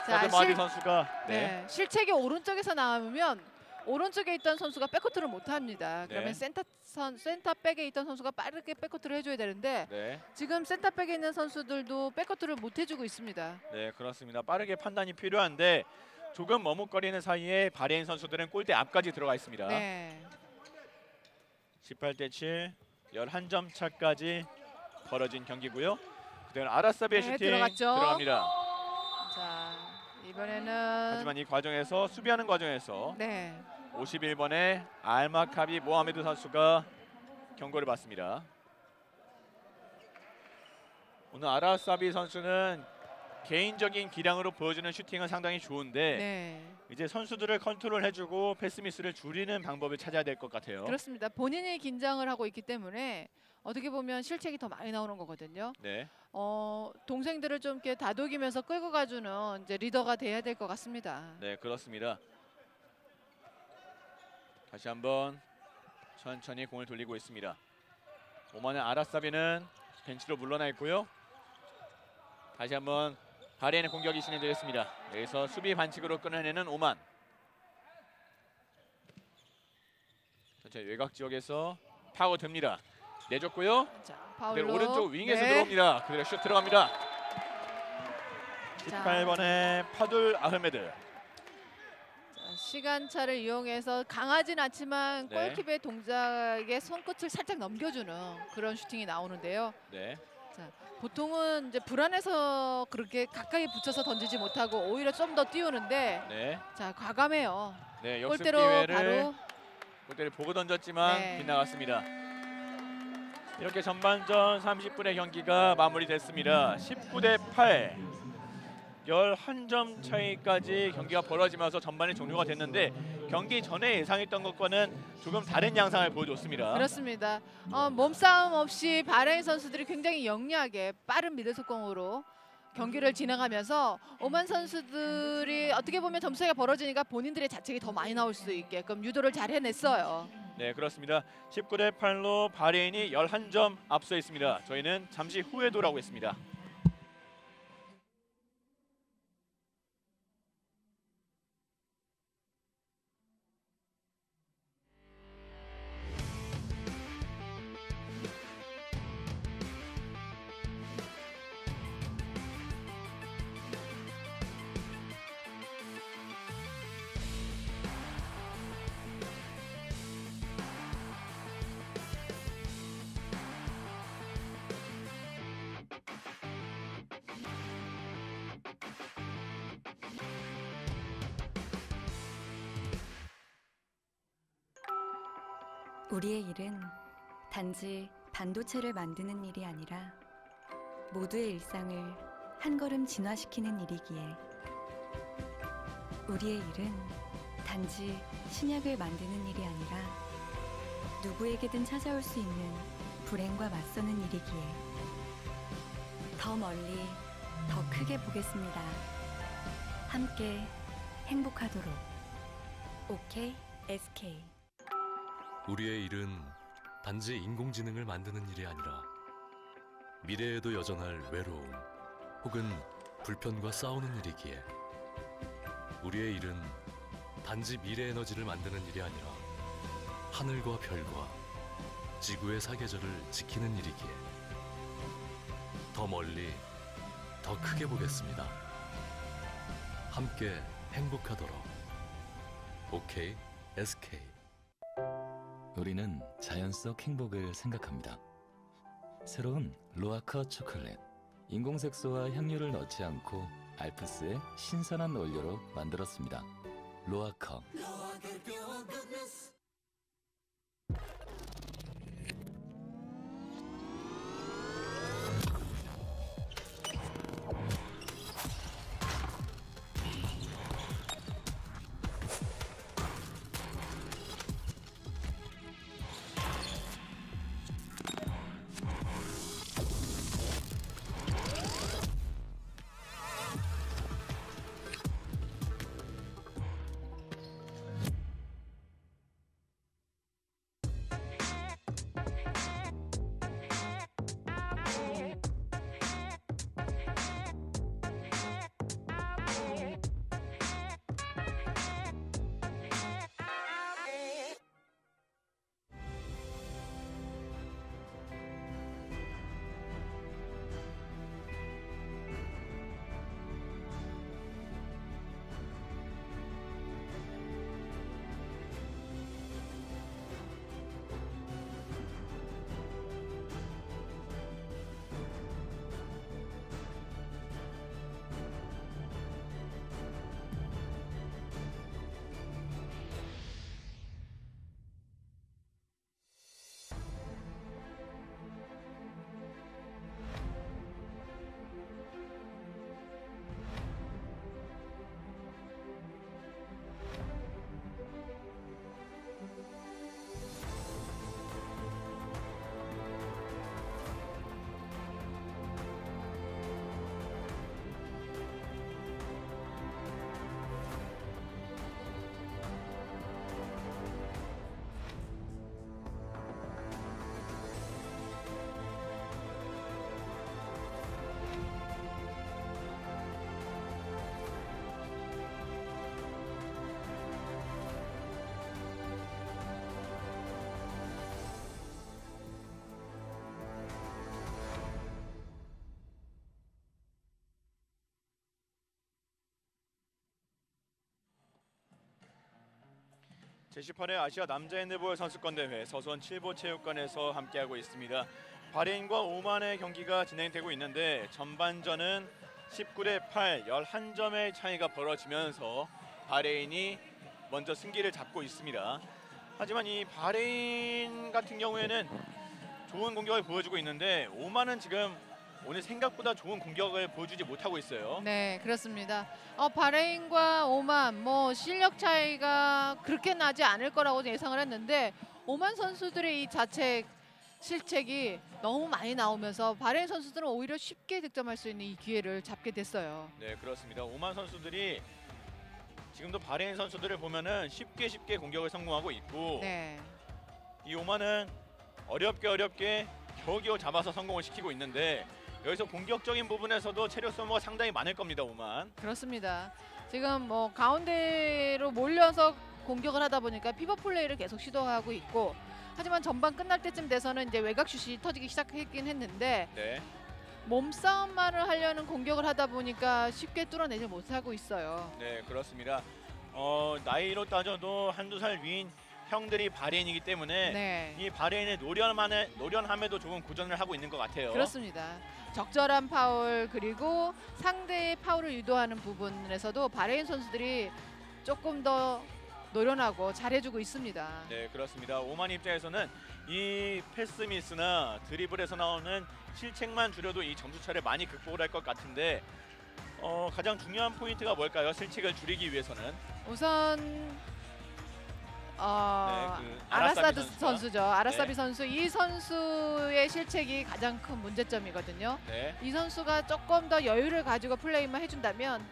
자,
서드마리 선수가
네. 실책이 오른쪽에서 나오면 오른쪽에 있던 선수가 백코트를 못 합니다. 그러면
네.
센터백에 있던 선수가 빠르게 백코트를 해줘야 되는데
네,
지금 센터백에 있는 선수들도 백코트를 못 해주고 있습니다.
네 그렇습니다. 빠르게 판단이 필요한데 조금 머뭇거리는 사이에 바레인 선수들은 골대 앞까지 들어가 있습니다.
네.
18대 7, 11점 차까지 벌어진 경기고요. 그대로 아라사비의
네,
슈팅
들어갔죠.
들어갑니다.
자, 이번에는
하지만 이 과정에서 수비하는 과정에서
네.
51번의 알마카비 모하메드 선수가 경고를 받습니다. 오늘 아라사비 선수는 개인적인 기량으로 보여주는 슈팅은 상당히 좋은데
네.
이제 선수들을 컨트롤해주고 패스 미스를 줄이는 방법을 찾아야 될 것 같아요.
그렇습니다. 본인이 긴장을 하고 있기 때문에 어떻게 보면 실책이 더 많이 나오는 거거든요.
네,
동생들을 좀 이렇게 다독이면서 끌고 가주는 이제 리더가 돼야 될 것 같습니다.
네 그렇습니다. 다시 한번 천천히 공을 돌리고 있습니다. 오만의 아라사비는 벤치로 물러나 있고요. 다시 한번 바레인의 공격이 진행되겠습니다. 여기서 수비 반칙으로 끊어내는 오만. 천천히 외곽 지역에서 파고듭니다. 내줬고요.
자,
그대로
파울로
오른쪽 윙에서
네.
들어옵니다. 그대로 슛 들어갑니다.
자.
18번의 파둘 아흐메드.
자, 시간차를 이용해서 강하진 않지만
네.
골키퍼의 동작에 손끝을 살짝 넘겨주는 그런 슈팅이 나오는데요.
네,
자, 보통은 이제 불안해서 그렇게 가까이 붙여서 던지지 못하고 오히려 좀 더 띄우는데
네,
자, 과감해요.
네 역습
골대로
기회를
바로
골대를 보고 던졌지만
네.
빗나갔습니다. 이렇게 전반전 30분의 경기가 마무리됐습니다. 19대 8. 11점 차이까지 경기가 벌어지면서 전반이 종료가 됐는데 경기 전에 예상했던 것과는 조금 다른 양상을 보여줬습니다.
그렇습니다. 몸싸움 없이 바레인 선수들이 굉장히 영리하게 빠른 미들 속공으로 경기를 진행하면서 오만 선수들이 어떻게 보면 점수가 벌어지니까 본인들의 자책이 더 많이 나올 수 있게끔 유도를 잘 해냈어요.
네 그렇습니다. 19대 8로 바레인이 11점 앞서 있습니다. 저희는 잠시 후에 돌아오겠습니다.
우리의 일은 단지 반도체를 만드는 일이 아니라 모두의 일상을 한 걸음 진화시키는 일이기에 우리의 일은 단지 신약을 만드는 일이 아니라 누구에게든 찾아올 수 있는 불행과 맞서는 일이기에 더 멀리, 더 크게 보겠습니다. 함께 행복하도록. OK, SK.
우리의 일은 단지 인공지능을 만드는 일이 아니라 미래에도 여전할 외로움 혹은 불편과 싸우는 일이기에 우리의 일은 단지 미래 에너지를 만드는 일이 아니라 하늘과 별과 지구의 사계절을 지키는 일이기에 더 멀리, 더 크게 보겠습니다. 함께 행복하도록. OK, SK.
우리는 자연 속 행복을 생각합니다. 새로운 로아커 초콜릿. 인공색소와 향료를 넣지 않고 알프스의 신선한 원료로 만들었습니다. 로아커.
제18회 아시아 남자 핸드볼 선수권 대회 서수원 7보 체육관에서 함께하고 있습니다. 바레인과 오만의 경기가 진행되고 있는데 전반전은 19대 8, 11점의 차이가 벌어지면서 바레인이 먼저 승기를 잡고 있습니다. 하지만 이 바레인 같은 경우에는 좋은 공격을 보여주고 있는데 오만은 지금 오늘 생각보다 좋은 공격을 보여주지 못하고 있어요.
네, 그렇습니다. 바레인과 오만 뭐 실력 차이가 그렇게 나지 않을 거라고 예상을 했는데 오만 선수들의 이 자책 실책이 너무 많이 나오면서 바레인 선수들은 오히려 쉽게 득점할 수 있는 이 기회를 잡게 됐어요.
네, 그렇습니다. 오만 선수들이 지금도 바레인 선수들을 보면은 쉽게 공격을 성공하고 있고
네,
이 오만은 어렵게 겨우겨우 잡아서 성공을 시키고 있는데 여기서 공격적인 부분에서도 체력 소모가 상당히 많을 겁니다. 오만.
그렇습니다. 지금 뭐 가운데로 몰려서 공격을 하다 보니까 피벗 플레이를 계속 시도하고 있고 하지만 전반 끝날 때쯤 돼서는 이제 외곽 슛이 터지기 시작했긴 했는데
네,
몸싸움만을 하려는 공격을 하다 보니까 쉽게 뚫어내지 못하고 있어요.
네, 그렇습니다. 나이로 따져도 한두 살 위인 형들이 바레인이기 때문에
네,
이 바레인의 노련함에도 조금 고전을 하고 있는 것 같아요.
그렇습니다. 적절한 파울 그리고 상대의 파울을 유도하는 부분에서도 바레인 선수들이 조금 더 노련하고 잘해주고 있습니다.
네, 그렇습니다. 오만 입장에서는 이 패스 미스나 드리블에서 나오는 실책만 줄여도 이 점수차를 많이 극복을 할 것 같은데 가장 중요한 포인트가 뭘까요? 실책을 줄이기 위해서는
우선
그
아라사드
아라사비 선수가.
선수죠. 아라사비
네.
선수 이 선수의 실책이 가장 큰 문제점이거든요.
네,
이 선수가 조금 더 여유를 가지고 플레이만 해준다면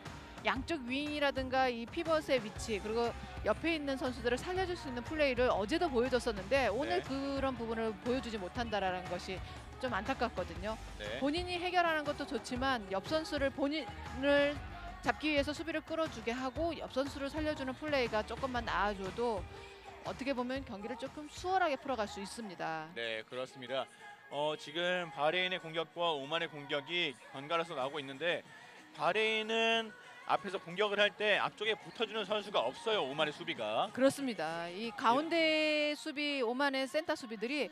양쪽 윙이라든가 이 피벗의 위치 그리고 옆에 있는 선수들을 살려줄 수 있는 플레이를 어제도 보여줬었는데 오늘
네.
그런 부분을 보여주지 못한다라는 것이 좀 안타깝거든요.
네,
본인이 해결하는 것도 좋지만 옆 선수를 본인을 잡기 위해서 수비를 끌어주게 하고 옆 선수를 살려주는 플레이가 조금만 나아져도 어떻게 보면 경기를 조금 수월하게 풀어갈 수 있습니다.
네, 그렇습니다. 지금 바레인의 공격과 오만의 공격이 번갈아서 나오고 있는데 바레인은 앞에서 공격을 할 때 앞쪽에 붙어주는 선수가 없어요. 오만의 수비가.
그렇습니다. 이 가운데 수비 오만의 센터 수비들이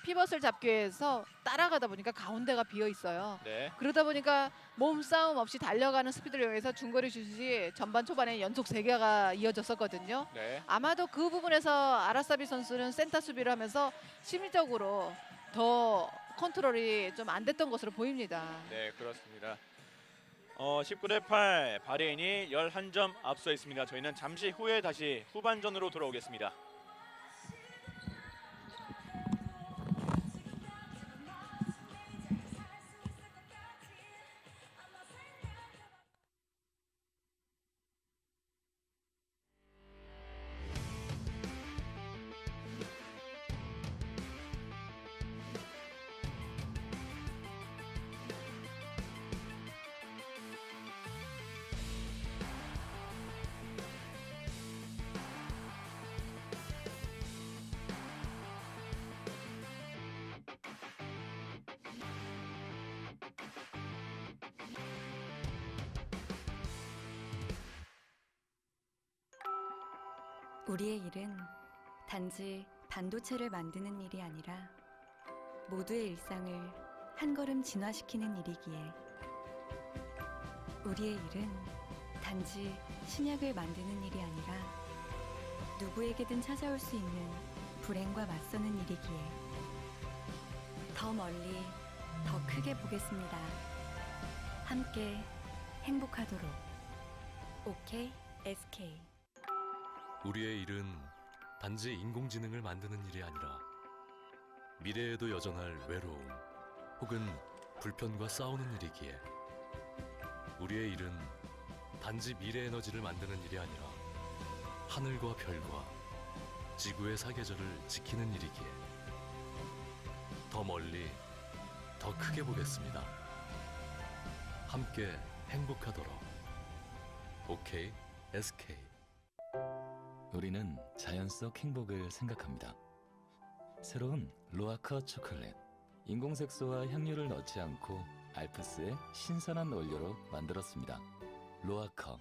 피벗을 잡기 위해서 따라가다 보니까 가운데가 비어 있어요.
네,
그러다 보니까 몸싸움 없이 달려가는 스피드를 위해서 중거리 슛이 전반 초반에 연속 3개가 이어졌었거든요.
네,
아마도 그 부분에서 아라사비 선수는 센터 수비를 하면서 심리적으로 더 컨트롤이 좀 안 됐던 것으로 보입니다.
네, 그렇습니다. 19대 8 바레인이 11점 앞서 있습니다. 저희는 잠시 후에 다시 후반전으로 돌아오겠습니다.
우리의 일은 단지 반도체를 만드는 일이 아니라 모두의 일상을 한 걸음 진화시키는 일이기에 우리의 일은 단지 신약을 만드는 일이 아니라 누구에게든 찾아올 수 있는 불행과 맞서는 일이기에 더 멀리, 더 크게 보겠습니다. 함께 행복하도록. OK, SK.
우리의 일은 단지 인공지능을 만드는 일이 아니라 미래에도 여전할 외로움 혹은 불편과 싸우는 일이기에 우리의 일은 단지 미래 에너지를 만드는 일이 아니라 하늘과 별과 지구의 사계절을 지키는 일이기에 더 멀리, 더 크게 보겠습니다. 함께 행복하도록. OK, SK.
우리는 자연 속 행복을 생각합니다. 새로운 로아커 초콜릿. 인공색소와 향료를 넣지 않고 알프스의 신선한 원료로 만들었습니다. 로아커.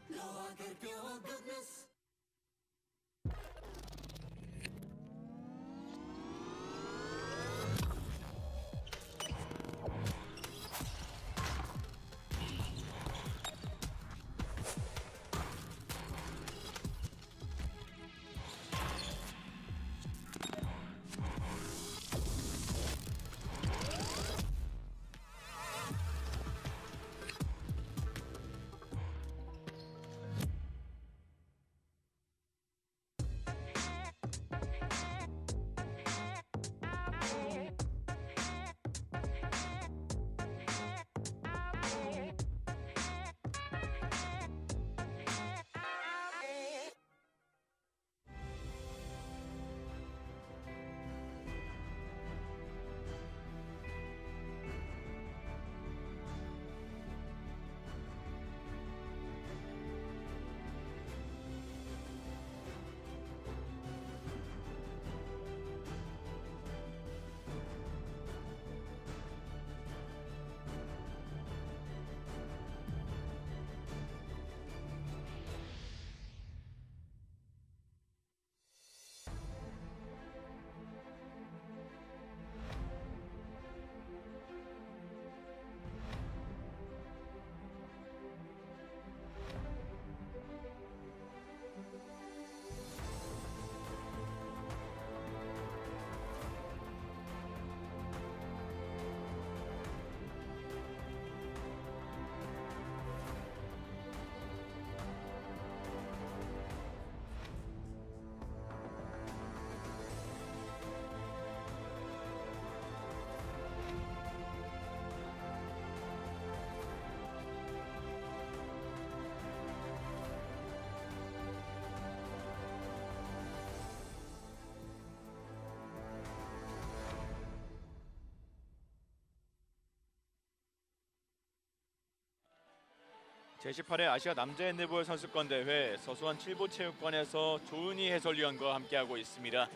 제18회 아시아 남자 핸드볼 선수권 대회 서수원 칠보체육관에서 조은희 해설위원과 함께하고 있습니다.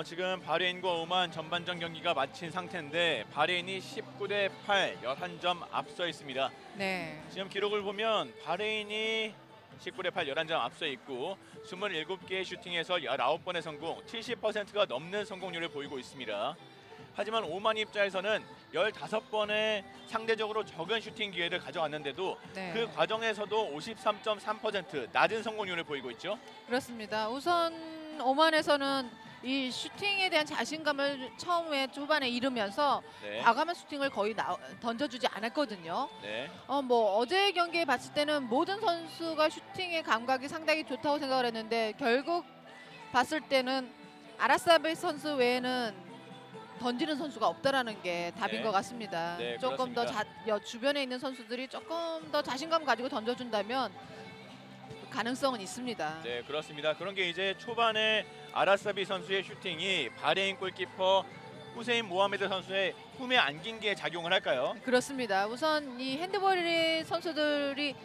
지금 바레인과 오만 전반전 경기가 마친 상태인데 바레인이 19대 8, 11점 앞서 있습니다.
네.
지금 기록을 보면 바레인이 19대 8, 11점 앞서 있고 27개의 슈팅에서 19번의 성공, 70%가 넘는 성공률을 보이고 있습니다. 하지만 오만 입장에서는 15번의 상대적으로 적은 슈팅 기회를 가져왔는데도
네.
그 과정에서도 53.3% 낮은 성공률을 보이고 있죠.
그렇습니다. 우선 오만에서는 이 슈팅에 대한 자신감을 처음에 초반에 잃으면서
네.
과감한 슈팅을 거의 던져주지 않았거든요.
네.
뭐 어제 경기에 봤을 때는 모든 선수가 슈팅의 감각이 상당히 좋다고 생각을 했는데 결국 봤을 때는 아라사베 선수 외에는 던지는 선수가 없다라는 게 답인
네.
것 같습니다.
네,
조금 더
그렇습니다.
주변에 있는 선수들이 조금 더 자신감 가지고 던져준다면 가능성은 있습니다.
네, 그렇습니다. 그런 게 이제 초반에 아라사비 선수의 슈팅이 바레인 골키퍼 후세인 모하메드 선수의 품에 안긴 게 작용을 할까요?
그렇습니다. 우선 이 핸드볼 선수들이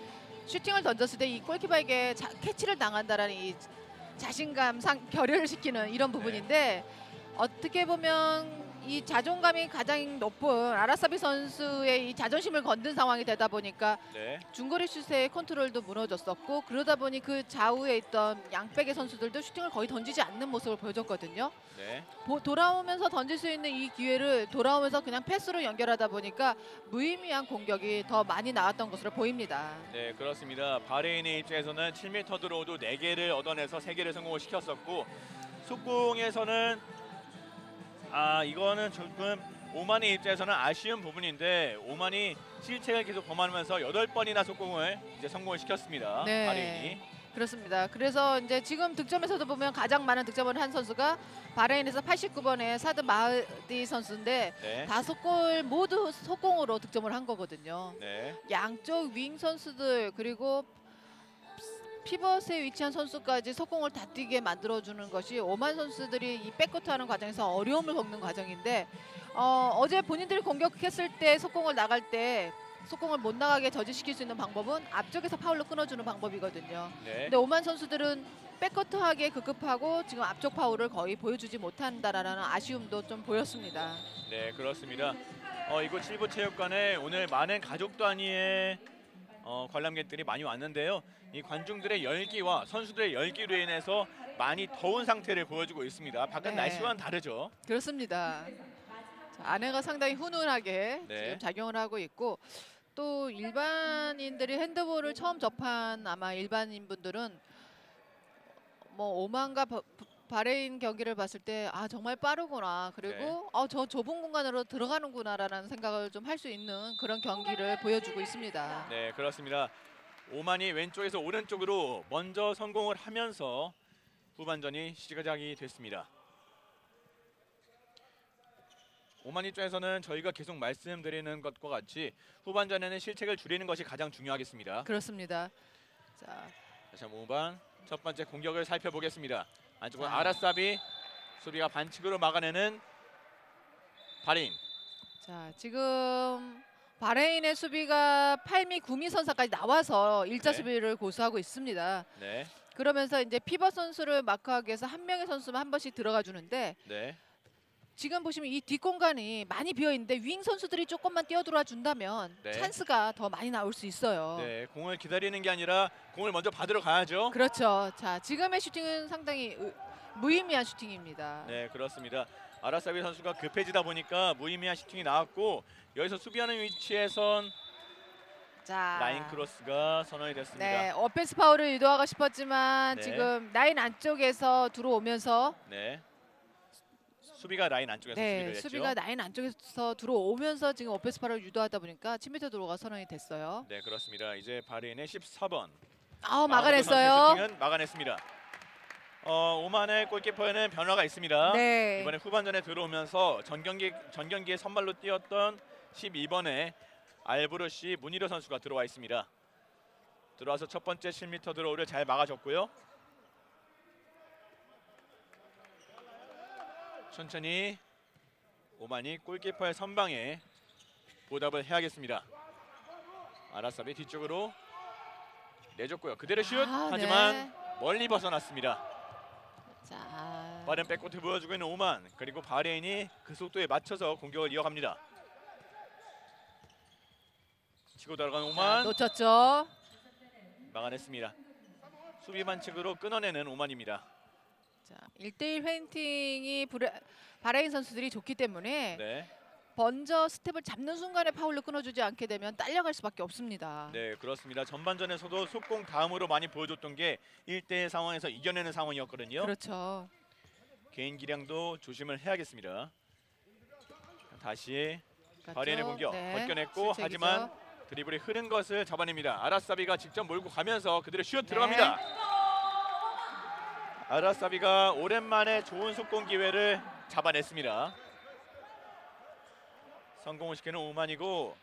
슈팅을 던졌을 때 이 골키퍼에게 캐치를 당한다라는 이 자신감 결여를 시키는 이런 부분인데 어떻게 보면 이 자존감이 가장 높은 아라사비 선수의 이 자존심을 건든 상황이 되다 보니까
네.
중거리 슛의 컨트롤도 무너졌었고 그러다 보니 그 좌우에 있던 양백의 선수들도 슈팅을 거의 던지지 않는 모습을 보여줬거든요.
네.
돌아오면서 던질 수 있는 이 기회를 돌아오면서 그냥 패스로 연결하다 보니까 무의미한 공격이 더 많이 나왔던 것으로 보입니다.
네, 그렇습니다. 바레인의 입장에서는 7m 드로우도 4개를 얻어내서 3개를 성공을 시켰었고 속공에서는 이거는 조금 오만의 입장에서는 아쉬운 부분인데 오만이 실책을 계속 범하면서 8번이나 속공을 이제 성공을 시켰습니다.
네.
바레인이.
그렇습니다. 그래서 이제 지금 득점에서도 보면 가장 많은 득점을 한 선수가 바레인에서 89번의 사드 마흐디 선수인데
네.
5골 모두 속공으로 득점을 한 거거든요.
네.
양쪽 윙 선수들 그리고 피벗에 위치한 선수까지 속공을 다 뛰게 만들어주는 것이 오만 선수들이 이 백코트하는 과정에서 어려움을 겪는 과정인데 어제 본인들이 공격했을 때 속공을 나갈 때 속공을 못 나가게 저지시킬 수 있는 방법은 앞쪽에서 파울로 끊어주는 방법이거든요.
네.
근데 오만 선수들은 백커트하기에 급급하고 지금 앞쪽 파울을 거의 보여주지 못한다라는 아쉬움도 좀 보였습니다.
네, 그렇습니다. 이곳 칠보체육관에 오늘 많은 가족 단위의 관람객들이 많이 왔는데요. 이 관중들의 열기와 선수들의 열기로 인해서 많이 더운 상태를 보여주고 있습니다. 바깥
네.
날씨와는 다르죠.
그렇습니다. 자, 안에가 상당히 훈훈하게
네.
지금 작용을 하고 있고 또 일반인들이 핸드볼을 처음 접한 아마 일반인분들은 뭐 오만과 바레인 경기를 봤을 때 정말 빠르구나 그리고 저 좁은 공간으로 들어가는구나라는 생각을 좀 할 수 있는 그런 경기를 보여주고 있습니다.
네, 그렇습니다. 오만이 왼쪽에서 오른쪽으로 먼저 성공을 하면서 후반전이 시작이 됐습니다. 오만 입장에서는 저희가 계속 말씀드리는 것과 같이 후반전에는 실책을 줄이는 것이 가장 중요하겠습니다.
그렇습니다. 자,
다시 한번 후반 첫 번째 공격을 살펴보겠습니다. 안쪽은 아라사비 수비가 반칙으로 막아내는 바레인.
자, 지금 바레인의 수비가 8미 9미 선사까지 나와서 일자
네.
수비를 고수하고 있습니다.
네,
그러면서 이제 피벗 선수를 마크하기 위해서 한 명의 선수만 한 번씩 들어가 주는데
네,
지금 보시면 이 뒷공간이 많이 비어 있는데 윙 선수들이 조금만 뛰어들어 준다면
네.
찬스가 더 많이 나올 수 있어요.
네. 공을 기다리는 게 아니라 공을 먼저 받으러 가야죠.
그렇죠. 자, 지금의 슈팅은 상당히 무의미한 슈팅입니다.
네, 그렇습니다. 아라사비 선수가 급해지다 보니까 무의미한 슈팅이 나왔고 여기서 수비하는 위치에선
자,
라인 크로스가 선언이 됐습니다.
네, 어펜스 파울을 유도하고 싶었지만
네.
지금 라인 안쪽에서 들어오면서
네. 수비가 라인 안쪽에서 수비를 했죠.
수비가 라인 안쪽에서 들어오면서 지금 어펜스 파울을 유도하다 보니까 침뱉어 들어가 선언이 됐어요.
네, 그렇습니다. 이제 바레인의 14번.
막아냈어요.
슈팅은 막아냈습니다. 오만의 골키퍼에는 변화가 있습니다.
네.
이번에 후반전에 들어오면서 전경기에 선발로 뛰었던 12번의 알브루시 무니르 선수가 들어와 있습니다. 들어와서 첫 번째 10m 드로우를 잘 막아줬고요. 천천히 오만이 골키퍼의 선방에 보답을 해야겠습니다. 아라사비 뒤쪽으로 내줬고요. 그대로 슛.
아,
하지만
네.
멀리 벗어났습니다.
자,
빠른 백코트 보여주고 있는 오만. 그리고 바레인이 그 속도에 맞춰서 공격을 이어갑니다. 치고 들어간 오만.
놓쳤죠.
막아냈습니다. 수비 반칙으로 끊어내는 오만입니다.
자, 1대1 페인팅이 바레인 선수들이 좋기 때문에
네,
먼저 스텝을 잡는 순간에 파울로 끊어주지 않게 되면 딸려갈 수밖에 없습니다.
네 그렇습니다. 전반전에서도 속공 다음으로 많이 보여줬던 게 1대1 상황에서 이겨내는 상황이었거든요.
그렇죠.
개인 기량도 조심을 해야겠습니다. 다시
갔죠?
바레인의 공격
네,
벗겨냈고
실책이죠.
하지만 드리블이 흐른 것을 잡아냅니다. 아라사비가 직접 몰고 가면서 그대로 슛 들어갑니다.
네.
아라사비가 오랜만에 좋은 속공 기회를 잡아냈습니다. 성공을 시키는 오만이고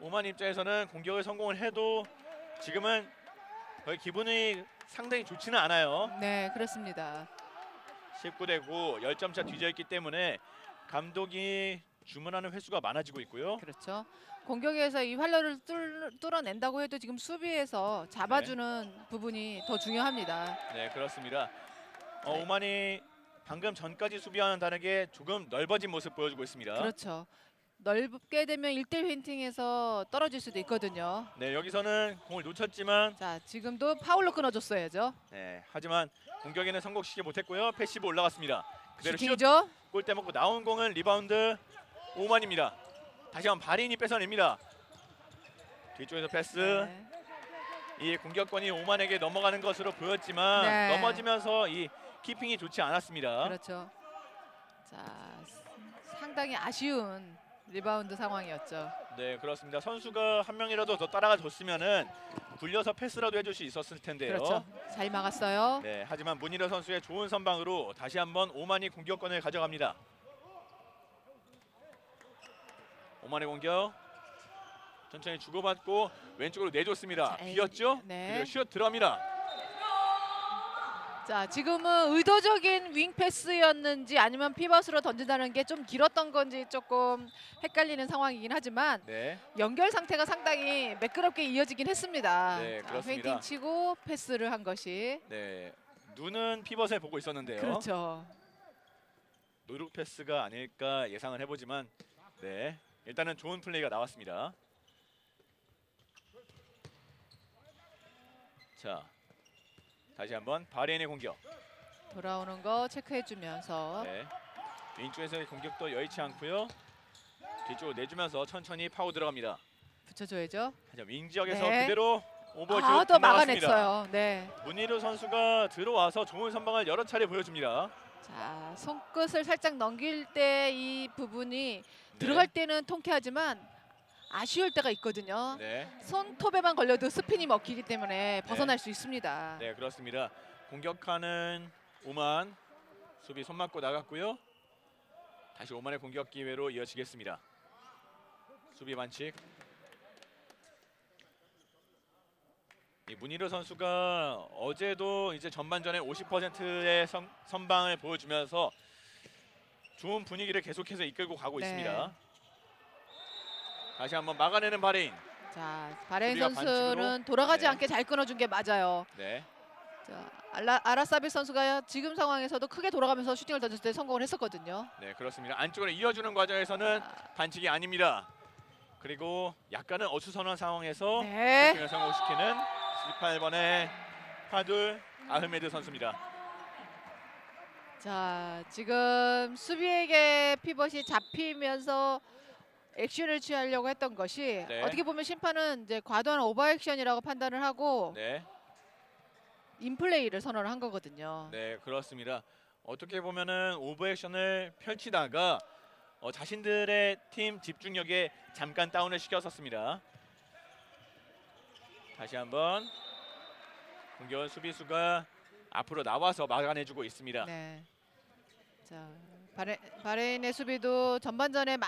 오만 입장에서는 공격을 성공을 해도 지금은 거의 기분이 상당히 좋지는 않아요.
네, 그렇습니다.
19대 9 10점 차 뒤져 있기 때문에 감독이 주문하는 횟수가 많아지고 있고요.
그렇죠. 공격에서 이 활로를 뚫어낸다고 해도 지금 수비에서 잡아주는 부분이 더 중요합니다.
네 그렇습니다. 오만이 방금 전까지 수비와는 다르게 조금 넓어진 모습 보여주고 있습니다.
그렇죠. 넓게 되면 1대1 페인팅에서 떨어질 수도 있거든요.
네 여기서는 공을 놓쳤지만
자, 지금도 파울로 끊어줬어야죠.
네, 하지만 공격에는 성공시키지 못했고요. 패시브 올라갔습니다. 그대로 슛
슈팅이죠.
골대 먹고 나온 공은 리바운드 오만입니다. 다시 한번 바레인이 뺏어냅니다. 뒤쪽에서 패스.
네.
이 공격권이 오만에게 넘어가는 것으로 보였지만
네.
넘어지면서 이 키핑이 좋지 않았습니다.
그렇죠. 자, 상당히 아쉬운 리바운드 상황이었죠.
네 그렇습니다. 선수가 한 명이라도 더 따라가 줬으면은 굴려서 패스라도 해줄 수 있었을 텐데요.
그렇죠. 잘 막았어요.
네 하지만 문희러 선수의 좋은 선방으로 다시 한번 오만이 공격권을 가져갑니다. 오만의 공격 천천히 주고받고 왼쪽으로 내줬습니다.
자,
비었죠?
네.
그리고 슛 들어갑니다.
자, 지금은 의도적인 윙 패스였는지 아니면 피벗으로 던진다는 게 좀 길었던 건지 조금 헷갈리는 상황이긴 하지만
네,
연결 상태가 상당히 매끄럽게 이어지긴 했습니다.
네,
자,
그렇습니다.
페인팅 치고 패스를 한 것이
네 눈은 피벗을 보고 있었는데요.
그렇죠.
노룩 패스가 아닐까 예상을 해보지만 네 일단은 좋은 플레이가 나왔습니다. 자 다시 한번 바레인의 공격.
돌아오는 거 체크해주면서
네 왼쪽에서의 공격도 여의치 않고요. 뒤쪽으로 내주면서 천천히 파고 들어갑니다.
붙여줘야죠.
하지만 윙 지역에서
네.
그대로 오버슛
아, 또
막았습니다.
막아냈어요. 네.
문희루 선수가 들어와서 좋은 선방을 여러 차례 보여줍니다.
자, 손끝을 살짝 넘길 때 이 부분이
네.
들어갈 때는 통쾌하지만 아쉬울 때가 있거든요.
네,
손톱에만 걸려도 스핀이 먹히기 때문에 벗어날 수 있습니다.
네 그렇습니다. 공격하는 오만 수비 손 맞고 나갔고요. 다시 오만의 공격 기회로 이어지겠습니다. 수비 반칙. 이 문희루 선수가 어제도 이제 전반전에 50%의 선방을 보여주면서 좋은 분위기를 계속해서 이끌고 가고
네.
있습니다. 다시 한번 막아내는 바레인.
자, 바레인
수비가
선수는
반칙으로.
돌아가지
네.
않게 잘 끊어준 게 맞아요.
네,
자, 아라사비 선수가 지금 상황에서도 크게 돌아가면서 슈팅을 던졌을 때 성공을 했었거든요.
네 그렇습니다. 안쪽으로 이어주는 과정에서는 반칙이 아닙니다. 그리고 약간은 어수선한 상황에서
네.
슈팅을 성공시키는 18번의 파둘 아흐메드 선수입니다.
자, 지금 수비에게 피벗이 잡히면서 액션을 취하려고 했던 것이
네.
어떻게 보면 심판은 이제 과도한 오버 액션이라고 판단을 하고
네,
인플레이를 선언을 한 거거든요.
네 그렇습니다. 어떻게 보면은 오버액션을 펼치다가 자신들의 팀 집중력에 잠깐 다운을 시켰었습니다. 다시 한번 공격 수비수가 앞으로 나와서 막아내주고 있습니다.
네. 자, 바레인의 수비도 전반전에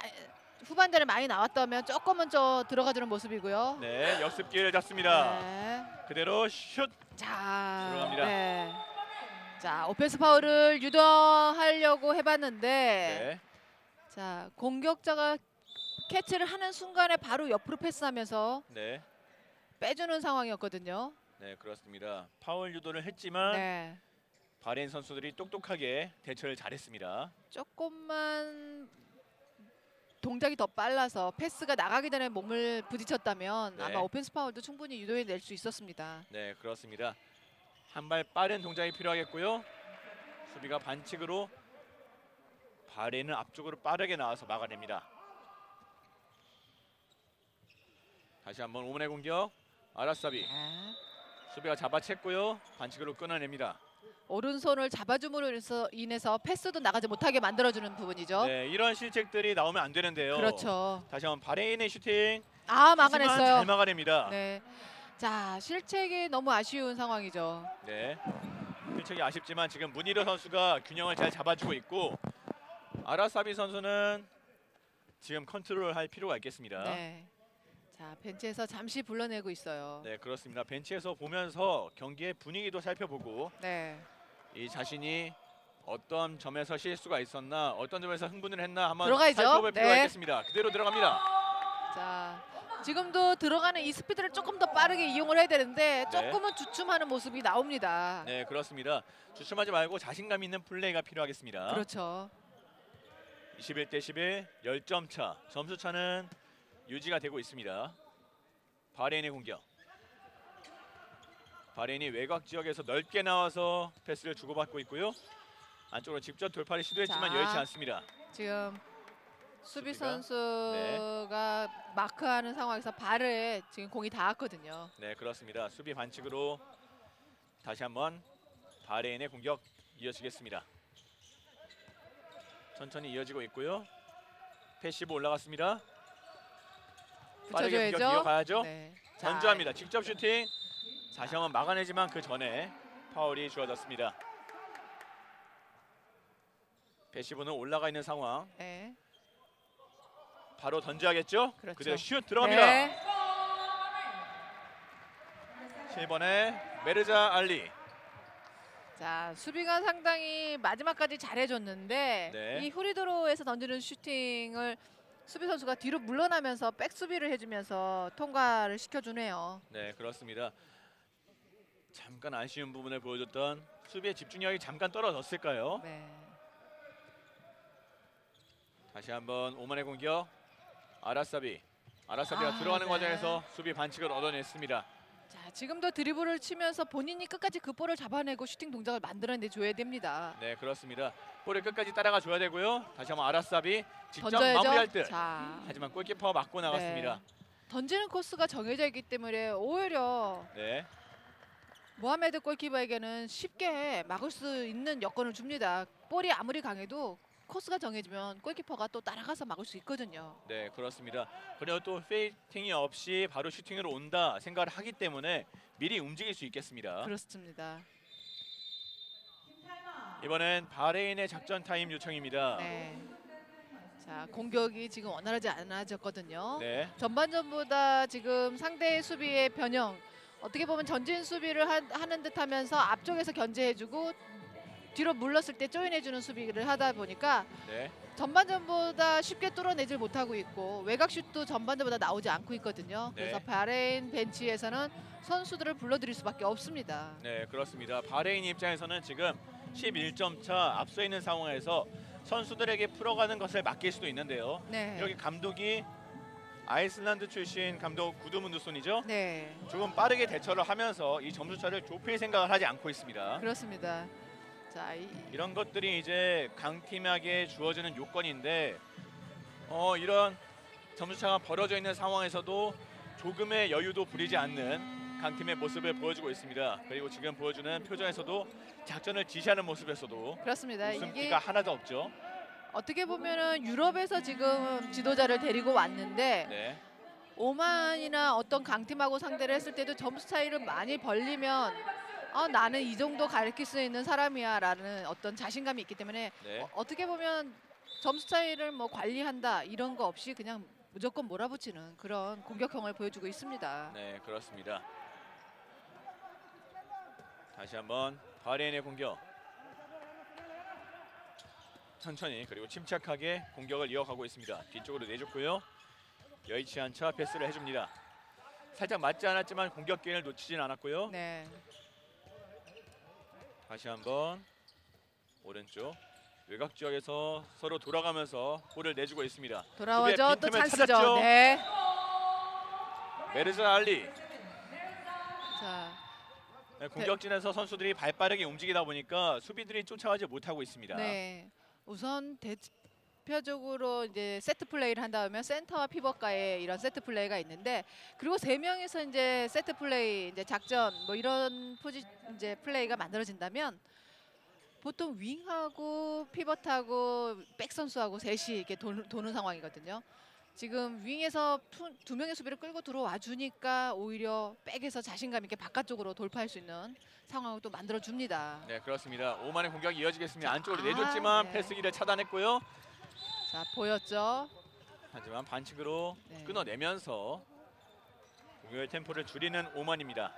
후반전에 많이 나왔다면 조금은 들어가주는 모습이고요.
네, 역습 기회를 잡습니다.
네.
그대로 슛.
자,
들어갑니다.
네. 자, 오펜스 파울을 유도하려고 해봤는데,
네,
자, 공격자가 캐치를 하는 순간에 바로 옆으로 패스하면서
네,
빼주는 상황이었거든요.
네 그렇습니다. 파울 유도를 했지만
네.
바레인 선수들이 똑똑하게 대처를 잘했습니다.
조금만 동작이 더 빨라서 패스가 나가기 전에 몸을 부딪혔다면
네.
아마 오펜스 파울도 충분히 유도해낼 수 있었습니다.
네 그렇습니다. 한 발 빠른 동작이 필요하겠고요. 수비가 반칙으로 바레인은 앞쪽으로 빠르게 나와서 막아냅니다. 다시 한번 오만의 공격. 아라사비 수비가 잡아챘고요. 반칙으로 끊어냅니다.
오른손을 잡아줌으로 인해서 패스도 나가지 못하게 만들어주는 부분이죠.
네, 이런 실책들이 나오면 안 되는데요.
그렇죠.
다시 한번 바레인의 슈팅.
아,
하지만
막아냈어요.
잘 막아냅니다.
네. 자, 실책이 너무 아쉬운 상황이죠.
네. 실책이 아쉽지만 지금 문희로 선수가 균형을 잘 잡아주고 있고 아라사비 선수는 지금 컨트롤할 필요가 있겠습니다.
네. 자, 벤치에서 잠시 불러내고 있어요.
네, 그렇습니다. 벤치에서 보면서 경기의 분위기도 살펴보고
네.
이 자신이 어떤 점에서 실수가 있었나, 어떤 점에서 흥분을 했나 한번
들어가야죠.
살펴볼 필요가
네.
있겠습니다. 그대로 들어갑니다.
자, 지금도 들어가는 이 스피드를 조금 더 빠르게 이용을 해야 되는데
네.
조금은 주춤하는 모습이 나옵니다.
네, 그렇습니다. 주춤하지 말고 자신감 있는 플레이가 필요하겠습니다.
그렇죠.
21대 11, 10점 차. 점수 차는 유지가 되고 있습니다. 바레인의 공격. 바레인이 외곽 지역에서 넓게 나와서 패스를 주고받고 있고요. 안쪽으로 직접 돌파를 시도했지만
자.
여의치 않습니다.
지금 수비
수비가?
선수가 마크하는 상황에서 발에 지금 공이 닿았거든요.
네, 그렇습니다. 수비 반칙으로 다시 한번 바레인의 공격 이어지겠습니다. 천천히 이어지고 있고요. 패시브 올라갔습니다. 빠르게 공격
붙여줘야죠.
이어가야죠.
네. 자,
전주합니다. 직접 슈팅. 다시 한번 막아내지만 그 전에 파울이 주어졌습니다. 패시브는 올라가 있는 상황.
네.
바로 던져야겠죠?
그렇죠.
그대로 슛 들어갑니다.
네.
7번에 메르자 알리.
자, 수비가 상당히 마지막까지 잘해줬는데
네.
이 후리드로에서 던지는 슈팅을 수비 선수가 뒤로 물러나면서 백 수비를 해주면서 통과를 시켜주네요.
네, 그렇습니다. 잠깐 아쉬운 부분을 보여줬던 수비의 집중력이 잠깐 떨어졌을까요?
네.
다시 한번 오만의 공격. 아라사비가
아,
들어가는
네.
과정에서 수비 반칙을 얻어냈습니다.
자, 지금도 드리블을 치면서 본인이 끝까지 그 볼을 잡아내고 슈팅 동작을 만들어내 줘야 됩니다.
네, 그렇습니다. 볼을 끝까지 따라가 줘야 되고요. 다시 한번 아라사비 직접
던져야죠.
마무리할 듯.
자,
하지만 골키퍼 맞고 나갔습니다.
던지는 코스가 정해져 있기 때문에 오히려
네,
모하메드 골키퍼에게는 쉽게 막을 수 있는 여건을 줍니다. 볼이 아무리 강해도 코스가 정해지면 골키퍼가 또 따라가서 막을 수 있거든요.
네, 그렇습니다. 그리고 또 페이팅이 없이 바로 슈팅으로 온다 생각을 하기 때문에 미리 움직일 수 있겠습니다.
그렇습니다.
이번엔 바레인의 작전 타임 요청입니다.
네. 자, 공격이 지금 원활하지 않아졌거든요.
네,
전반전보다 지금 상대의 수비의 변형, 어떻게 보면 전진 수비를 하는 듯하면서 앞쪽에서 견제해주고 뒤로 물렀을 때 조인해주는 수비를 하다 보니까
네,
전반전보다 쉽게 뚫어내질 못하고 있고 외곽슛도 전반전보다 나오지 않고 있거든요.
네.
그래서 바레인 벤치에서는 선수들을 불러들일 수밖에 없습니다.
네, 그렇습니다. 바레인 입장에서는 지금 11점 차 앞서 있는 상황에서 선수들에게 풀어가는 것을 맡길 수도 있는데요.
네.
여기 감독이 아이슬란드 출신 감독 구드문드손이죠.
네,
조금 빠르게 대처를 하면서 이 점수차를 좁힐 생각을 하지 않고 있습니다.
그렇습니다. 자,
이런 것들이 이제 강팀에게 주어지는 요건인데 이런 점수차가 벌어져 있는 상황에서도 조금의 여유도 부리지 않는 강팀의 모습을 보여주고 있습니다. 그리고 지금 보여주는 표정에서도 작전을 지시하는 모습에서도
그렇습니다. 이게
웃음기가 하나도 없죠.
어떻게 보면은 유럽에서 지금 지도자를 데리고 왔는데
네,
오만이나 어떤 강팀하고 상대를 했을 때도 점수 차이를 많이 벌리면 나는 이 정도 가르칠 수 있는 사람이야 라는 어떤 자신감이 있기 때문에
네,
어떻게 보면 점수 차이를 뭐 관리한다 이런 거 없이 그냥 무조건 몰아붙이는 그런 공격형을 보여주고 있습니다.
네, 그렇습니다. 다시 한번 바레인의 공격. 천천히 그리고 침착하게 공격을 이어가고 있습니다. 뒤쪽으로 내줬고요. 여의치 않자 패스를 해줍니다. 살짝 맞지 않았지만 공격 기회를 놓치진 않았고요.
네.
다시 한번 오른쪽 외곽 지역에서 서로 돌아가면서 볼을 내주고 있습니다.
돌아오죠.
수비의
또
빈틈을
찬스죠.
찾았죠.
네.
메르자 알리.
자,
네, 공격진에서 선수들이 발빠르게 움직이다 보니까 수비들이 쫓아가지 못하고 있습니다.
네. 우선 대표적으로 이제 세트 플레이를 한다면 센터와 피벗과의 이런 세트 플레이가 있는데, 그리고 세 명이서 이제 세트 플레이, 이제 작전 뭐 이런 이제 플레이가 만들어진다면 보통 윙하고 피벗하고 백 선수하고 셋이 이렇게 도는 상황이거든요. 지금 윙에서 두 명의 수비를 끌고 들어와 주니까 오히려 백에서 자신감 있게 바깥쪽으로 돌파할 수 있는 상황을 또 만들어 줍니다.
네, 그렇습니다. 오만의 공격이 이어지겠습니다. 안쪽으로 내줬지만
네.
패스기를 차단했고요.
자, 보였죠?
하지만 반칙으로
네.
끊어내면서 공격의 템포를 줄이는 오만입니다.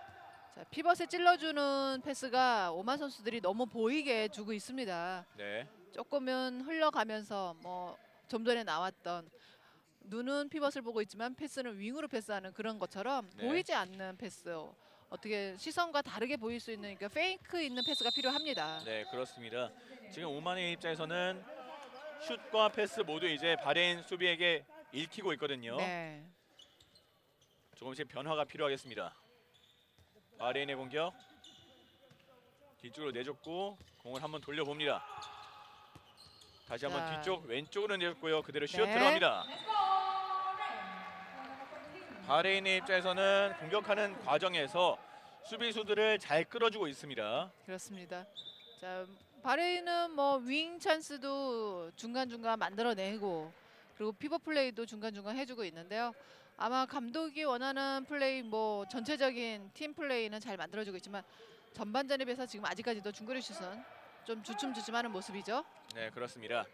자, 피벗에 찔러주는 패스가 오만 선수들이 너무 보이게 주고 있습니다.
네,
조금은 흘러가면서 뭐 좀 전에 나왔던 눈은 피벗을 보고 있지만 패스는 윙으로 패스하는 그런 것처럼
네.
보이지 않는 패스, 어떻게 시선과 다르게 보일 수 있는, 그러니까 페이크 있는 패스가 필요합니다.
네, 그렇습니다. 지금 오만의 입장에서는 슛과 패스 모두 이제 바레인 수비에게 읽히고 있거든요.
네.
조금씩 변화가 필요하겠습니다. 바레인의 공격 뒤쪽으로 내줬고 공을 한번 돌려봅니다. 다시 한번
자.
뒤쪽 왼쪽으로 내줬고요. 그대로 슛
네.
들어갑니다. 바레인의 입장에서는 공격하는 과정에서 수비수들을 잘 끌어주고 있습니다.
그렇습니다. 자, 바레인은 뭐 윙 찬스도 중간중간 만들어내고, 그리고 피벗 플레이도 중간중간 해주고 있는데요. 아마 감독이 원하는 플레이, 뭐 전체적인 팀 플레이는 잘 만들어주고 있지만 전반전에 비해서 지금 아직까지도 중거리 슛은 좀 주춤주춤하는 모습이죠.
네, 그렇습니다.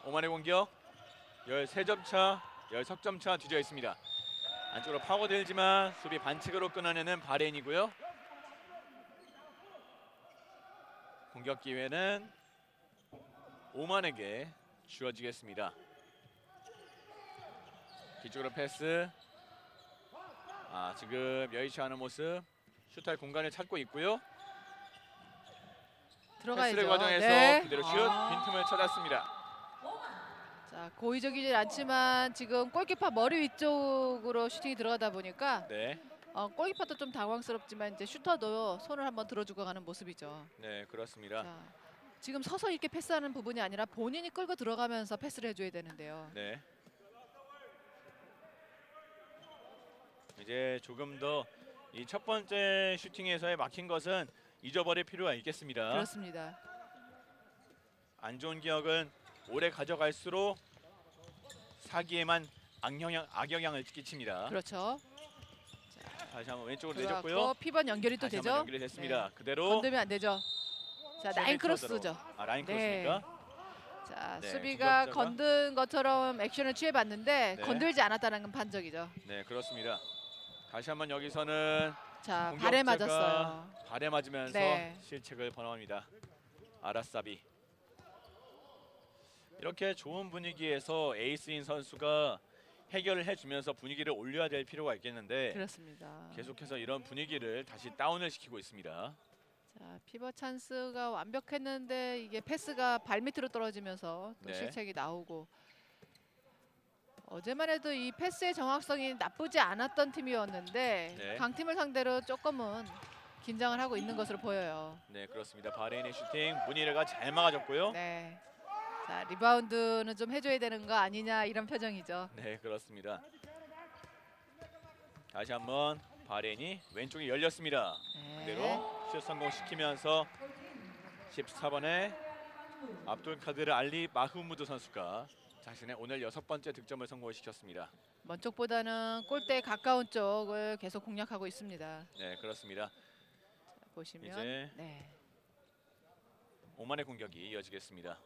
오만의 공격 13점 차, 16점 차 뒤져 있습니다. 안쪽으로 파고들지만 수비 반칙으로 끊어내는 바레인이고요. 공격 기회는 오만에게 주어지겠습니다. 뒤쪽으로 패스. 지금 여의치 않은 모습. 슛할 공간을 찾고 있고요.
들어가야죠.
패스를 과정에서
네.
그대로 슛 빈틈을 찾았습니다.
자, 고의적이진 않지만 지금 골키퍼 머리 위쪽으로 슈팅이 들어가다 보니까
네,
골키퍼도 좀 당황스럽지만 이제 슈터도 손을 한번 들어주고 가는 모습이죠.
네, 그렇습니다.
자, 지금 서서 이렇게 패스하는 부분이 아니라 본인이 끌고 들어가면서 패스를 해줘야 되는데요.
네. 이제 조금 더 이 첫 번째 슈팅에서의 막힌 것은 잊어버릴 필요가 있겠습니다.
그렇습니다.
안 좋은 기억은 오래 가져갈수록 사기에만 악영향을 끼칩니다.
그렇죠.
다시 한번 왼쪽으로
들어갔고
내줬고요.
피벗 연결이 또
다시
되죠.
한번 연결이 됐습니다.
네.
그대로
건드면 안 되죠. 자, 라인 크로스죠.
라인
네.
크로스니까.
자,
네,
수비가
공격자가-
건든 것처럼 액션을 취해봤는데
네.
건들지 않았다는 건 판정이죠.
네, 그렇습니다. 다시 한번 여기서는
자,
공격자가
발에 맞았어요.
발에 맞으면서
네.
실책을 범합니다. 아라사비. 이렇게 좋은 분위기에서 에이스인 선수가 해결을 해주면서 분위기를 올려야 될 필요가 있겠는데
그렇습니다.
계속해서 이런 분위기를 다시 다운을 시키고 있습니다.
자, 피벗 찬스가 완벽했는데 이게 패스가 발 밑으로 떨어지면서 또
네.
실책이 나오고, 어제만 해도 이 패스의 정확성이 나쁘지 않았던 팀이었는데
네.
강팀을 상대로 조금은 긴장을 하고 있는 것으로 보여요.
네, 그렇습니다. 바레인의 슈팅 무니르가 잘 막아줬고요.
네. 자, 리바운드는 좀 해줘야 되는 거 아니냐 이런 표정이죠.
네, 그렇습니다. 다시 한번 바레인이 왼쪽이 열렸습니다.
네.
그대로 슛 성공시키면서 14번의 압둘 카드르 알리 마흐무드 선수가 자신의 오늘 6번째 득점을 성공시켰습니다.
먼 쪽보다는 골대에 가까운 쪽을 계속 공략하고 있습니다.
네, 그렇습니다.
자, 보시면
이제
네.
오만의 공격이 이어지겠습니다.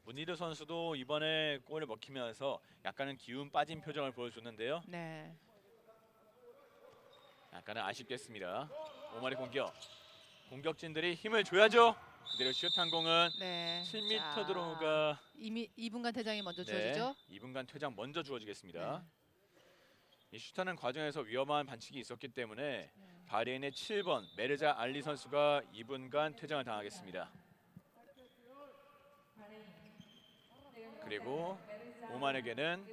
무니르 선수도 이번에 골을 먹히면서 약간은 기운 빠진 표정을 보여줬는데요.
네.
약간은 아쉽겠습니다. 오만의 공격. 공격진들이 힘을 줘야죠. 그대로 슛한 공은
네.
7m 드로우가
이미 2분간 퇴장이 먼저
네,
주어지죠.
2분간 퇴장 먼저 주어지겠습니다.
네.
이 슛하는 과정에서 위험한 반칙이 있었기 때문에 바레인의 7번 메르자 알리 선수가 2분간 퇴장을 당하겠습니다. 그리고 오만에게는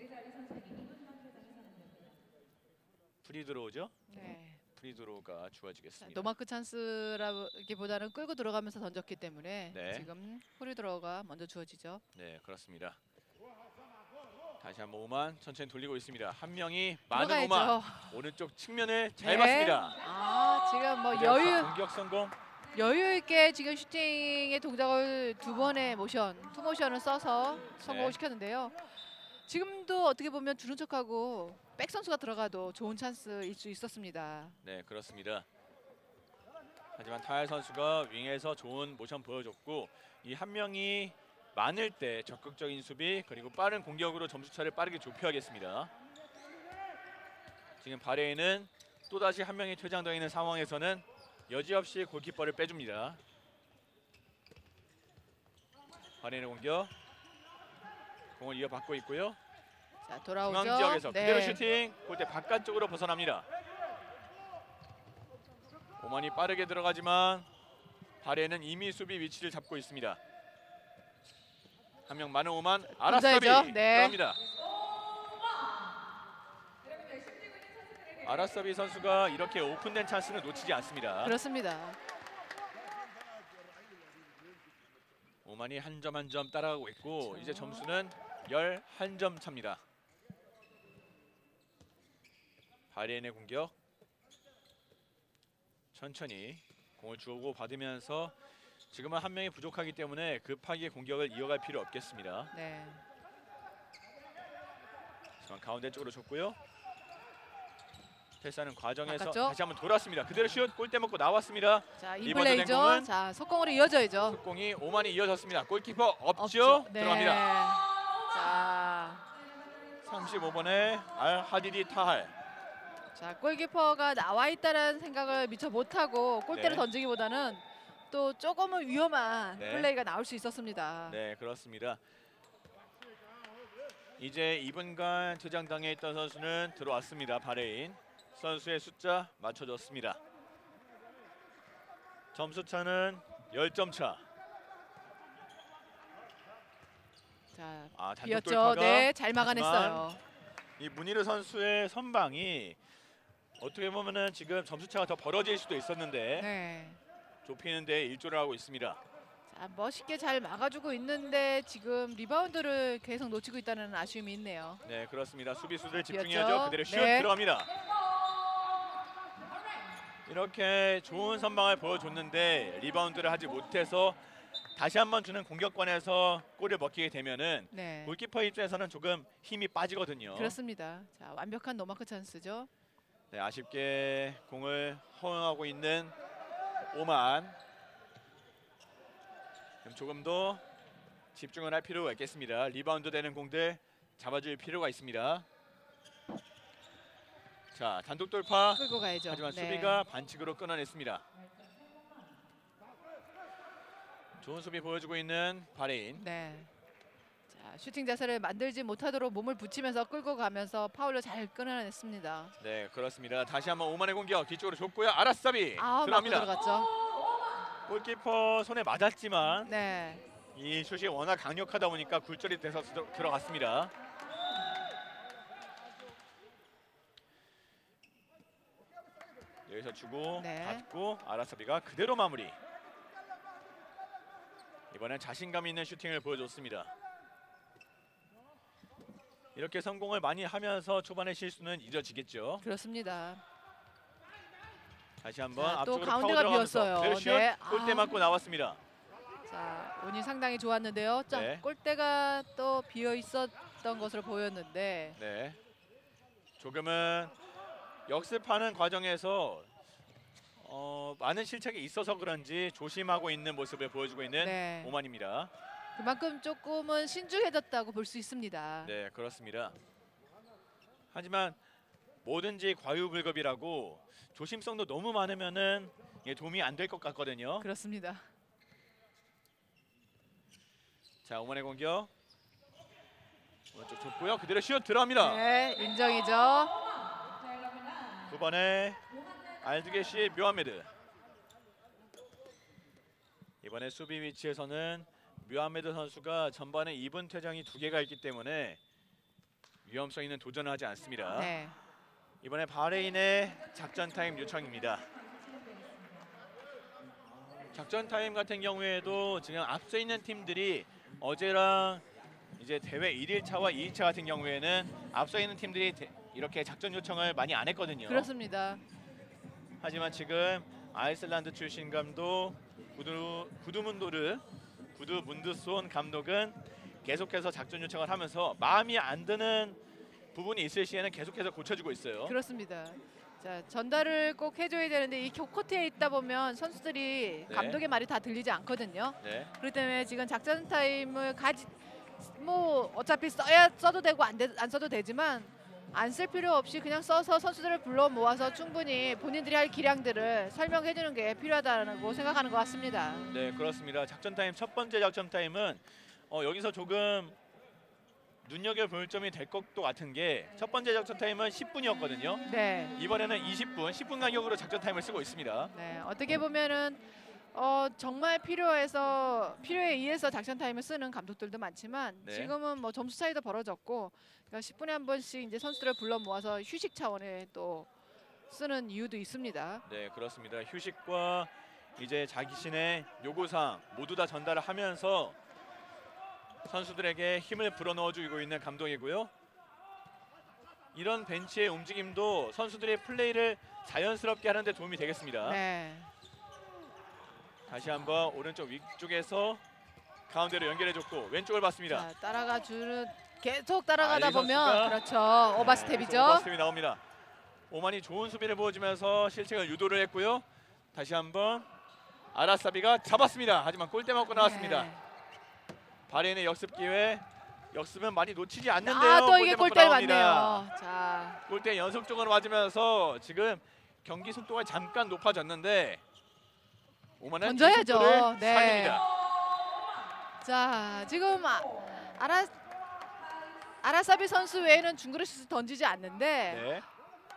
프리드로우죠.
네.
프리드로우가
자,
주어지겠습니다.
노마크 찬스라기보다는 끌고 들어가면서 던졌기 때문에
네.
지금 프리드로우가 먼저 주어지죠.
네, 그렇습니다. 다시 한번 오만 천천히 돌리고 있습니다. 한 명이 많은 오만
들어가야죠.
오른쪽 측면을 잘
네.
봤습니다.
아, 지금 뭐
그대로 공격 성공.
여유 있게 지금 슈팅의 동작을 두 번의 투 모션을 써서 성공을
네.
시켰는데요. 지금도 어떻게 보면 주는 척하고 백 선수가 들어가도 좋은 찬스일 수 있었습니다.
네, 그렇습니다. 하지만 타일 선수가 윙에서 좋은 모션 보여줬고 이 한 명이 많을 때 적극적인 수비 그리고 빠른 공격으로 점수차를 빠르게 좁혀야겠습니다. 지금 바레인은 또다시 한 명이 퇴장되어 있는 상황에서는 여지없이 골키퍼를 빼줍니다. 바레인의 공격 공을 이어받고 있고요.
자, 돌아오죠.
중앙 지역에서
네.
그대로 슈팅 골대 바깥쪽으로 벗어납니다. 오만이 빠르게 들어가지만 바레인은 이미 수비 위치를 잡고 있습니다. 한 명 많은 오만 아라사비
분자이죠. 네.
들어갑니다. 아라사비 선수가 이렇게 오픈된 찬스는 놓치지 않습니다.
그렇습니다.
오만이 한 점 한 점 따라가고 있고
그렇죠.
이제 점수는 11점 차입니다. 바레인의 공격 천천히 공을 주고 받으면서 지금은 한 명이 부족하기 때문에 급하게 공격을 이어갈 필요 없겠습니다.
네.
하지만 가운데 쪽으로 줬고요. 패스하는 과정에서
바깥쪽.
다시 한번 돌았습니다. 그대로 슛 골대 먹고 나왔습니다.
자, 이
리바운드 된
플레이죠.
공은
자, 속공으로 이어져야죠.
속공이 오만이 이어졌습니다. 골키퍼 없죠?
없죠. 네.
들어갑니다.
자,
35번에 알 하디디 타할.
자, 골키퍼가 나와 있다는 생각을 미처 못하고 골대를
네.
던지기보다는 또 조금은 위험한
네.
플레이가 나올 수 있었습니다.
네, 그렇습니다. 이제 2분간 퇴장당해 있던 선수는 들어왔습니다. 바레인 선수의 숫자 맞춰줬습니다. 점수차는 10점 차.
자,
단독
비었죠.
돌파가
네, 잘 막아냈어요.
이 문희르 선수의 선방이 어떻게 보면은 지금 점수차가 더 벌어질 수도 있었는데
네.
좁히는데 일조를 하고 있습니다.
자, 멋있게 잘 막아주고 있는데 지금 리바운드를 계속 놓치고 있다는 아쉬움이 있네요.
네, 그렇습니다. 수비수들
비었죠?
집중해야죠. 그대로 슛
네.
들어갑니다. 이렇게 좋은 선방을 보여줬는데 리바운드를 하지 못해서 다시 한번 주는 공격권에서 골을 먹히게 되면은
네.
골키퍼 입장에서는 조금 힘이 빠지거든요.
그렇습니다. 자, 완벽한 노마크 찬스죠.
네, 아쉽게 공을 허용하고 있는 오만. 조금 더 집중을 할 필요가 있겠습니다. 리바운드 되는 공들 잡아줄 필요가 있습니다. 자, 단독 돌파.
끌고 가야죠.
하지만
네.
수비가 반칙으로 끊어냈습니다. 좋은 수비 보여주고 있는 바레인.
네. 자, 슈팅 자세를 만들지 못하도록 몸을 붙이면서 끌고 가면서 파울로 잘 끊어냈습니다.
네, 그렇습니다. 다시 한번 오만의 공격 뒤쪽으로 줬고요. 아라사비
아, 맞고
들어갑니다.
들어갔죠.
골키퍼 손에 맞았지만
네.
이 슛이 워낙 강력하다 보니까 굴절이 돼서 들어갔습니다. 여기서 주고
네.
받고 아라사비가 그대로 마무리. 이번엔 자신감 있는 슈팅을 보여줬습니다. 이렇게 성공을 많이 하면서 초반의 실수는 잊어지겠죠.
그렇습니다.
다시 한번
자, 또
앞쪽으로
가운데가
파고 들어가면서
비었어요.
그대로 슛
네.
골대
아.
맞고 나왔습니다.
자, 운이 상당히 좋았는데요. 자,
네.
골대가 또 비어 있었던 것으로 보였는데
네, 조금은 역습하는 과정에서 많은 실책이 있어서 그런지 조심하고 있는 모습을 보여주고 있는
네.
오만입니다.
그만큼 조금은 신중해졌다고 볼 수 있습니다.
네, 그렇습니다. 하지만 뭐든지 과유불급이라고 조심성도 너무 많으면은 이게 도움이 안 될 것 같거든요.
그렇습니다.
자, 오만의 공격. 오른쪽 좁고요. 그대로 슛 들어갑니다.
네, 인정이죠.
두 번에 알두게시 묘하메드. 이번에 수비 위치에서는 묘하메드 선수가 전반에 2분 퇴장이 2개가 있기 때문에 위험성 있는 도전을 하지 않습니다.
네.
이번에 바레인의 작전 타임 요청입니다. 작전 타임 같은 경우에도 지금 앞서 있는 팀들이 어제랑 이제 대회 1일차와 2일차 같은 경우에는 앞서 있는 팀들이 이렇게 작전 요청을 많이 안 했거든요.
그렇습니다.
하지만 지금 아이슬란드 출신 감독 구드문드손 감독은 계속해서 작전 요청을 하면서 마음이 안 드는 부분이 있을 시에는 계속해서 고쳐주고 있어요.
그렇습니다. 자, 전달을 꼭 해줘야 되는데 이 코트에 있다 보면 선수들이
네.
감독의 말이 다 들리지 않거든요.
네,
그렇기 때문에 지금 작전 타임을 뭐 어차피 써도 되고 안 써도 되지만 안 쓸 필요 없이 그냥 써서 선수들을 불러 모아서 충분히 본인들이 할 기량들을 설명해 주는 게 필요하다고 생각하는 것 같습니다.
네 그렇습니다. 작전 타임 첫 번째 작전 타임은 여기서 조금 눈여겨볼 점이 될 것도 같은 게 첫 번째 작전 타임은 10분이었거든요.
네.
이번에는 10분 간격으로 작전 타임을 쓰고 있습니다.
네, 어떻게 보면은 정말 필요에 의해서 작전 타임을 쓰는 감독들도 많지만
네.
지금은 뭐 점수 차이도 벌어졌고 그러니까 10분에 한 번씩 이제 선수들을 불러 모아서 휴식 차원에 또 쓰는 이유도 있습니다.
네 그렇습니다. 휴식과 이제 자기신의 요구사항 모두 다 전달을 하면서 선수들에게 힘을 불어넣어주고 있는 감독이고요. 이런 벤치의 움직임도 선수들의 플레이를 자연스럽게 하는 데 도움이 되겠습니다.
네.
다시 한번 오른쪽 위쪽에서 가운데로 연결해줬고 왼쪽을 봤습니다.
자, 계속 따라가다
알리
보면
선수가
그렇죠. 오버스텝이죠.
오버스텝이 나옵니다. 오만이 좋은 수비를 보여주면서 실책을 유도를 했고요. 다시 한번 아라사비가 잡았습니다. 하지만 골대 맞고 나왔습니다.
네.
바레인의 역습 기회. 역습은 많이 놓치지 않는데요.
또 이게
맞고
골대를
나옵니다.
맞네요. 자,
골대 연속적으로 맞으면서 지금 경기 속도가 잠깐 높아졌는데 오만은
던져야죠.
속도를
네.
살립니다.
자, 지금 아라사비 선수 외에는 중거리 슛을 던지지 않는데
네.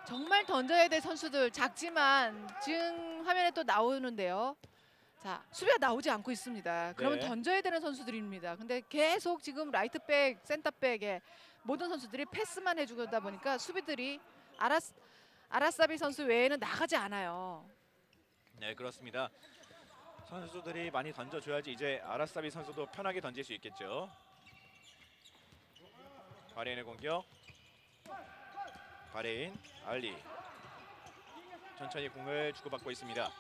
정말 던져야 될 선수들 작지만 지금 화면에 또 나오는데요. 자, 수비가 나오지 않고 있습니다. 그러면
네.
던져야 되는 선수들입니다. 근데 계속 지금 라이트백, 센터백에 모든 선수들이 패스만 해주다 보니까 수비들이 아라사비 선수 외에는 나가지 않아요.
네, 그렇습니다. 선수들이 많이 던져줘야지 이제 아라사비 선수도 편하게 던질 수 있겠죠. 바레인의 공격. 바레인, 알리. 천천히 공을 주고받고 있습니다.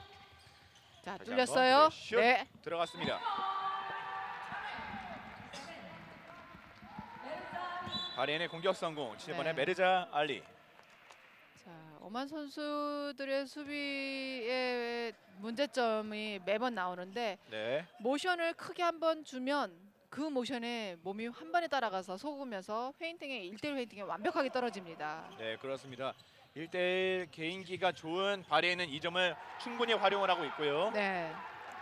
자,
다시
뚫렸어요.
한번 슛
네.
들어갔습니다. 바레인의 공격 성공. 7번의
네.
메르자 알리.
자, 오만 선수들의 수비의 문제점이 매번 나오는데
네.
모션을 크게 한번 주면 그 모션에 몸이 한 번에 따라가서 속으면서 페인팅에 1대1 페인팅에 완벽하게 떨어집니다.
네, 그렇습니다. 1대1 개인기가 좋은 바레인은 이 점을 충분히 활용을 하고 있고요.
네.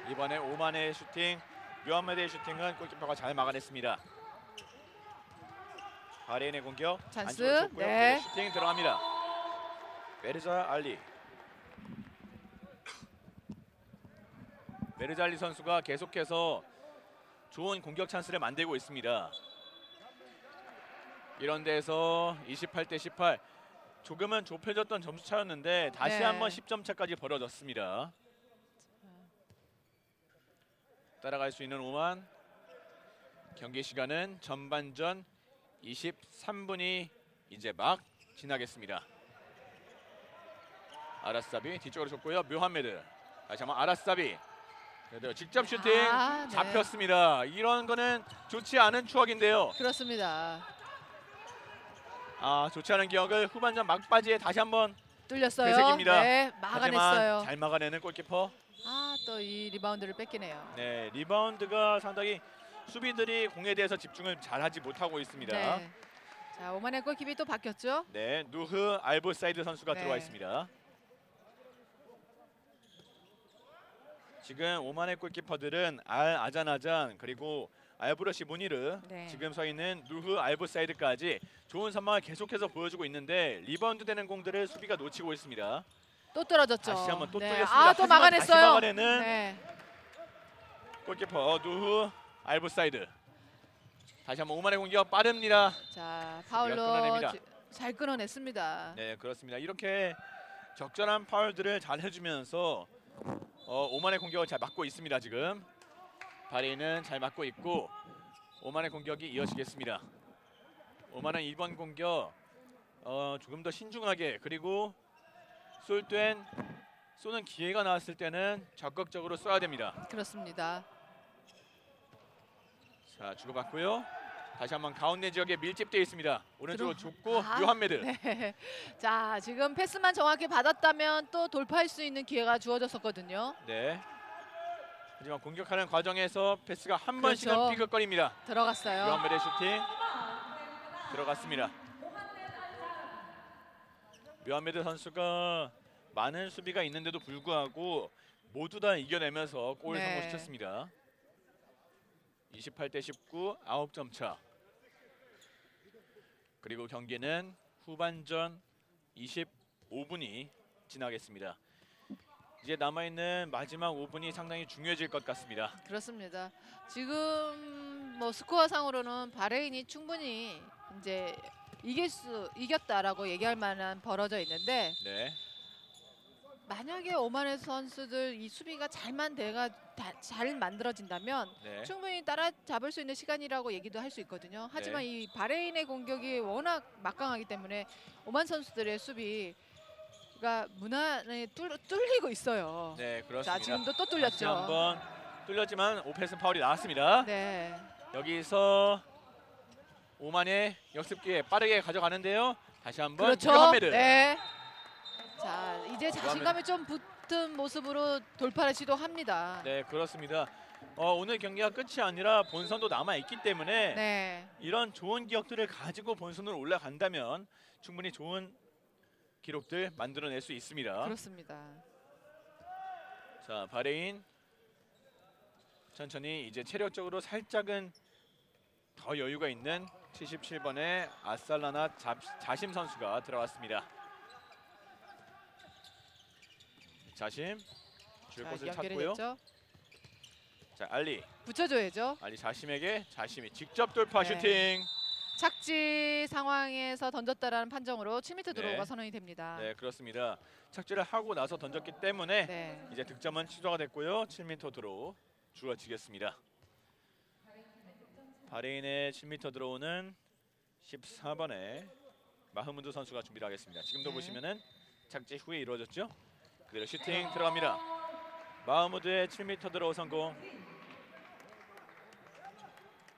이번에 오만의 슈팅, 묘하메드의 슈팅은 골키퍼가 잘 막아냈습니다. 바레인의 공격,
찬스.
안쪽으로 줬고요.
네.
슈팅 들어갑니다. 메르자 알리. 메르자 알리 선수가 계속해서 좋은 공격 찬스를 만들고 있습니다. 이런 데서 28대 18. 조금은 좁혀졌던 점수 차였는데 다시
네.
한번 10점 차까지 벌어졌습니다. 따라갈 수 있는 오만. 경기 시간은 전반전 23분이 이제 막 지나겠습니다. 아라사비 뒤쪽으로 줬고요. 묘하메드. 다시 한번 아라사비. 그래도 직접 슈팅
네.
잡혔습니다. 이런 거는 좋지 않은 추억인데요.
그렇습니다.
좋지 않은 기억을 후반전 막바지에 다시 한번
뚫렸어요.
되새깁니다.
네, 막아냈어요.
하지만 잘 막아내는 골키퍼.
또 이 리바운드를 뺏기네요.
네, 리바운드가 상당히 수비들이 공에 대해서 집중을 잘하지 못하고 있습니다.
네. 자, 오만의 골키퍼이 또 바뀌었죠?
네, 누흐 알보사이드 선수가
네.
들어와 있습니다. 지금 오만의 골키퍼들은 알 아잔아잔 그리고 알브러시 무니르
네.
지금 서 있는 누흐 알브사이드까지 좋은 선방을 계속해서 보여주고 있는데 리바운드 되는 공들을 수비가 놓치고 있습니다.
또 떨어졌죠.
다시 한번 또
네.
뚫렸습니다.
아, 또
하지만
막아냈어요.
다시 막아내는
네.
골키퍼 누흐 알브사이드. 다시 한번 오만의 공격 빠릅니다.
자,
끊어냅니다.
파울로 잘 끊어냈습니다.
네, 그렇습니다. 이렇게 적절한 파울들을 잘 해주면서 오만의 공격을 잘 막고 있습니다. 지금 바레인은 잘 막고 있고 오만의 공격이 이어지겠습니다. 오만은 이번 공격 조금 더 신중하게 그리고 쏘는 기회가 나왔을 때는 적극적으로 쏴야 됩니다.
그렇습니다.
자, 주고받고요. 다시 한번 가운데 지역에 밀집되어 있습니다. 오른쪽으로 좁고
아,
묘한메드.
네. 자, 지금 패스만 정확히 받았다면 또 돌파할 수 있는 기회가 주어졌었거든요.
네. 하지만 공격하는 과정에서 패스가 한
그렇죠.
번씩은 삐걱거립니다.
들어갔어요.
묘한메드의 슈팅 들어갔습니다. 묘한메드 선수가 많은 수비가 있는데도 불구하고 모두 다 이겨내면서 골을
네.
성공시켰습니다. 28대 19, 9점 차. 그리고 경기는 후반전 25분이 지나겠습니다. 이제 남아있는 마지막 5분이 상당히 중요해질 것 같습니다.
그렇습니다. 지금 뭐 스코어 상으로는 바레인이 충분히 이제 이겼다라고 얘기할 만한 벌어져 있는데
네,
만약에 오만의 선수들 이 수비가 잘 만들어진다면
네,
충분히 따라잡을 수 있는 시간이라고 얘기도 할 수 있거든요. 하지만
네.
이 바레인의 공격이 워낙 막강하기 때문에 오만 선수들의 수비가 무난히 뚫리고 있어요.
네,
자,
그렇습니다.
지금도 또
다시
뚫렸죠.
한번 뚫렸지만 오페슨 파울이 나왔습니다.
네.
여기서 오만의 역습 기회 빠르게 가져가는데요. 다시 한번
그렇죠.
묘한메드.
네. 자, 이제 자신감이 좀 붙은 모습으로 돌파를 시도합니다.
네, 그렇습니다. 오늘 경기가 끝이 아니라 본선도 남아 있기 때문에
네.
이런 좋은 기억들을 가지고 본선으로 올라간다면 충분히 좋은 기록들 만들어낼 수 있습니다.
그렇습니다.
자, 바레인 천천히 이제 체력적으로 살짝은 더 여유가 있는 77번의 아살라나 자심 선수가 들어갔습니다. 자심 줄
자,
곳을
연결이
찾고요.
됐죠.
자, 알리
붙여줘야죠.
자심에게 자심이 직접 돌파
네.
슈팅.
착지 상황에서 던졌다라는 판정으로 7m 드로우가
네.
선언이 됩니다.
네, 그렇습니다. 착지를 하고 나서 던졌기 때문에
네.
이제 득점은 취소가 됐고요. 7m 드로우 주어지겠습니다. 바레인의 7m 드로우는 14번의 마흐무드 선수가 준비를 하겠습니다. 지금도
네.
보시면은 착지 후에 이루어졌죠. 그대로 슈팅 들어갑니다. 마흐무드의 7m 드로우 성공.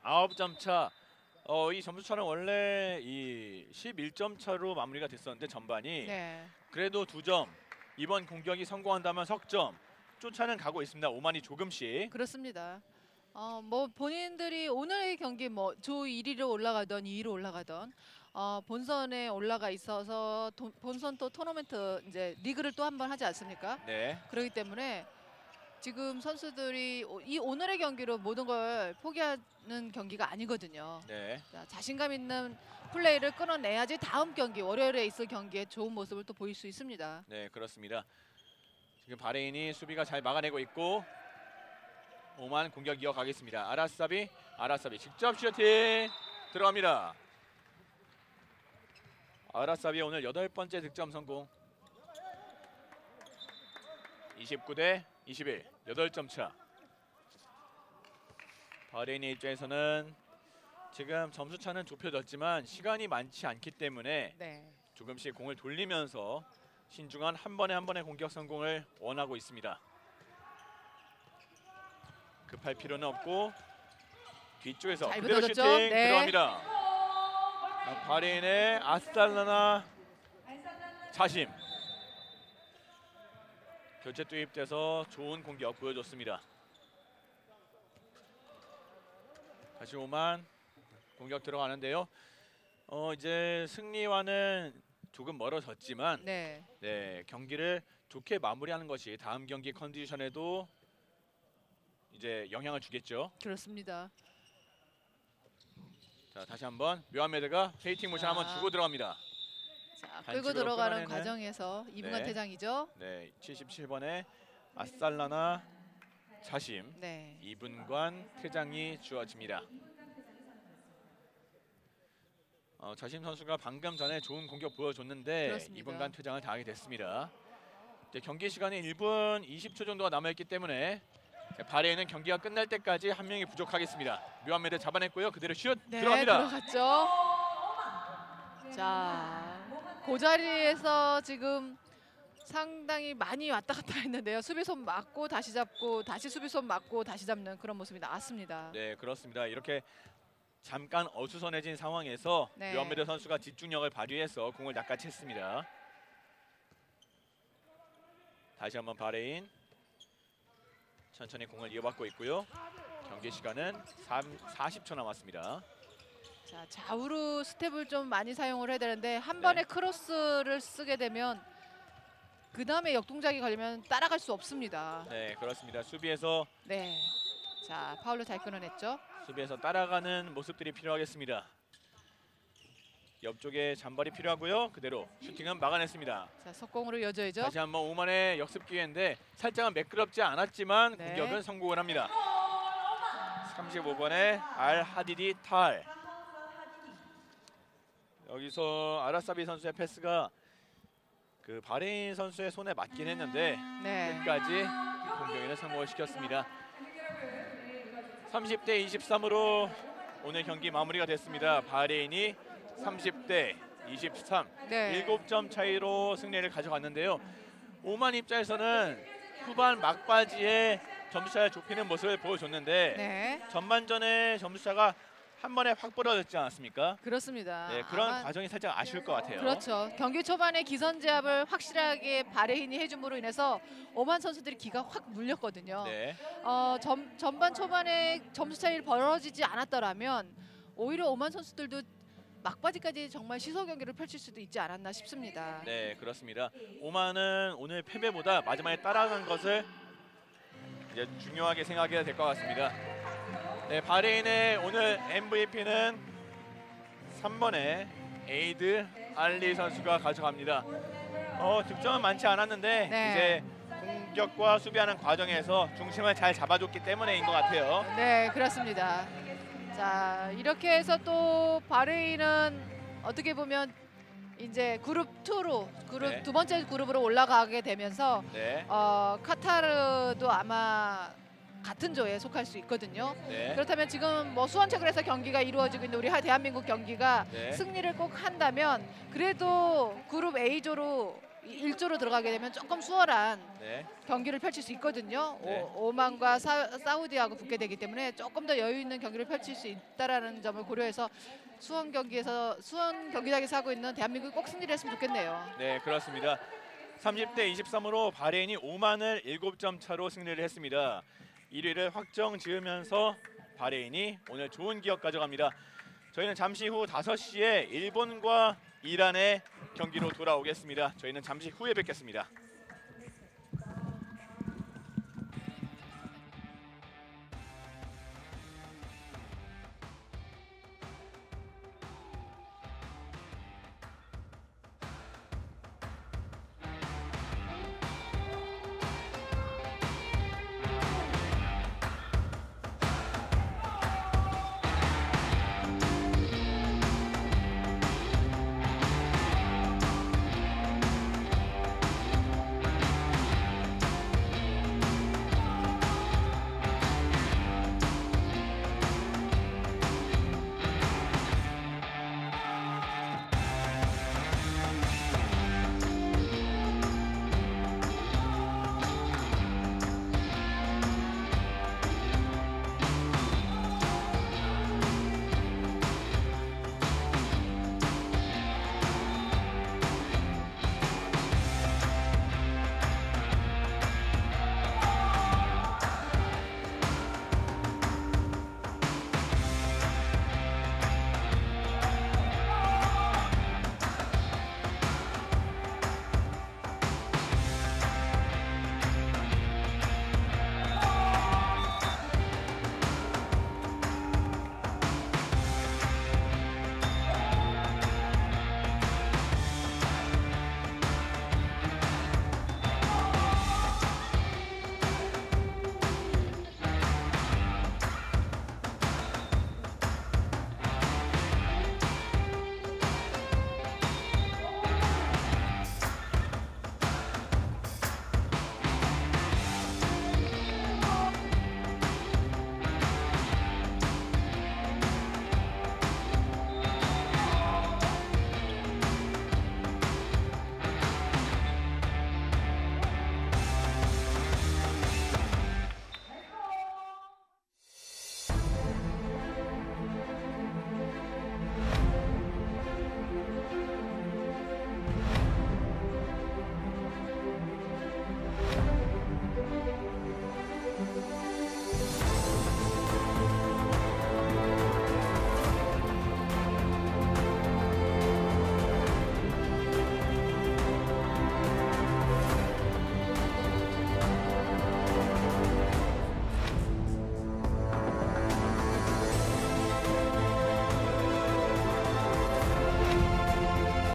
9점 차. 이 점수차는 원래 이 11점 차로 마무리가 됐었는데 전반이
네.
그래도 2점. 이번 공격이 성공한다면 석점. 쫓아는 가고 있습니다. 오만이 조금씩.
그렇습니다. 뭐 본인들이 오늘의 경기 뭐 조 1위로 올라가던 2위로 올라가던 본선에 올라가 있어서 본선 또 토너먼트 이제 리그를 또 한 번 하지 않습니까?
네.
그렇기 때문에 지금 선수들이 이 오늘의 경기로 모든 걸 포기하는 경기가 아니거든요.
네.
자, 자신감 있는 플레이를 끊어내야지 다음 경기 월요일에 있을 경기에 좋은 모습을 또 보일 수 있습니다.
네, 그렇습니다. 지금 바레인이 수비가 잘 막아내고 있고 오만 공격 이어가겠습니다. 아라사비 직접 슈팅 들어갑니다. 아라사비 오늘 8번째 득점 성공. 29대 21, 8점 차. 바레인의 입장에서는 지금 점수 차는 좁혀졌지만 시간이 많지 않기 때문에
네.
조금씩 공을 돌리면서 신중한 한 번의 공격 성공을 원하고 있습니다. 급할 필요는 없고 뒤쪽에서
잘
그대로
붙어줬죠?
슈팅
네.
들어갑니다. 바레인의 아살라나 자심 교체 투입돼서 좋은 공격 보여줬습니다. 다시 오만 공격 들어가는데요. 이제 승리와는 조금 멀어졌지만
네.
네, 경기를 좋게 마무리하는 것이 다음 경기 컨디션에도 이제 영향을 주겠죠.
그렇습니다.
자, 다시 한번 묘하메드가 페이팅 모션 한번 주고 들어갑니다.
자, 끌고
반칙으로
들어가는
끌어내는-
과정에서 이분간
네.
퇴장이죠.
네, 77번에 아살라나 자심
네.
2분간 퇴장이 주어집니다. 자심 선수가 방금 전에 좋은 공격 보여줬는데
그렇습니다.
2분간 퇴장을 당하게 됐습니다. 이제 경기 시간이 1분 20초 정도가 남아있기 때문에 바레인은 경기가 끝날 때까지 한 명이 부족하겠습니다. 묘하메드 잡아냈고요. 그대로 슛
네,
들어갑니다.
들어갔죠. 자, 그 자리에서 지금 상당히 많이 왔다 갔다 했는데요. 수비손 맞고 다시 잡고 다시 수비손 맞고 다시 잡는 그런 모습이 나왔습니다.
네, 그렇습니다. 이렇게 잠깐 어수선해진 상황에서
네.
묘하메드 선수가 집중력을 발휘해서 공을 낚아챘습니다. 다시 한번 바레인 천천히 공을 이어받고 있고요. 경기 시간은 40초 남았습니다.
자, 좌우로 스텝을 좀 많이 사용을 해야 되는데 한
네.
번에 크로스를 쓰게 되면 그 다음에 역동작이 걸리면 따라갈 수 없습니다.
네, 그렇습니다. 수비에서
자, 파울로 잘 끊어냈죠.
따라가는 모습들이 필요하겠습니다. 옆쪽에 잔발이 필요하고요. 그대로 슈팅은 막아냈습니다.
자, 속공으로 이어져야죠.
다시 한번 오만의 역습 기회인데 살짝은 매끄럽지 않았지만
네.
공격은 성공을 합니다. 35번의 알 하디디 탈. 여기서 아라사비 선수의 패스가 그 바레인 선수의 손에 맞긴 했는데
네.
끝까지 공격에는 성공을 시켰습니다. 30대 23으로 오늘 경기 마무리가 됐습니다. 바레인이 30대 23,
네.
7점 차이로 승리를 가져갔는데요. 오만 입장에서는 후반 막바지에 점수차를 좁히는 모습을 보여줬는데
네.
전반전에 점수차가 한 번에 확 벌어졌지 않았습니까?
그렇습니다.
네, 그런
아마-
과정이 살짝 아쉬울 것 같아요.
그렇죠. 경기 초반에 기선 제압을 확실하게 바레인이 해줌으로 인해서 오만 선수들이 기가 확 물렸거든요.
네,
전반 초반에 점수 차이를 벌어지지 않았더라면 오히려 오만 선수들도 막바지까지 정말 시소 경기를 펼칠 수도 있지 않았나 싶습니다.
네, 그렇습니다. 오만은 오늘 패배보다 마지막에 따라간 것을 이제 중요하게 생각해야 될 것 같습니다. 네, 바레인의 오늘 MVP는 3번의 에이드 알리 선수가 가져갑니다. 득점은 많지 않았는데
네.
이제 공격과 수비하는 과정에서 중심을 잘 잡아줬기 때문에인 것 같아요.
네, 그렇습니다. 자, 이렇게 해서 또 바레인은 어떻게 보면 이제 그룹 2로
네.
두 번째 그룹으로 올라가게 되면서
네,
카타르도 아마 같은 조에 속할 수 있거든요.
네,
그렇다면 지금 뭐 수원체육에서 경기가 이루어지고 있는 우리 대한민국 경기가
네.
승리를 꼭 한다면 그래도 그룹 A조로 1조로 들어가게 되면 조금 수월한
네.
경기를 펼칠 수 있거든요.
네.
오만과 사우디하고 붙게 되기 때문에 조금 더 여유 있는 경기를 펼칠 수 있다라는 점을 고려해서 수원 경기장에서 하고 있는 대한민국이 꼭 승리를 했으면 좋겠네요.
네, 그렇습니다. 30대 23으로 바레인이 오만을 7점 차로 승리를 했습니다. 1위를 확정 지으면서 바레인이 오늘 좋은 기억 가져갑니다. 저희는 잠시 후 5시에 일본과 이란의 경기로 돌아오겠습니다. 저희는 잠시 후에 뵙겠습니다.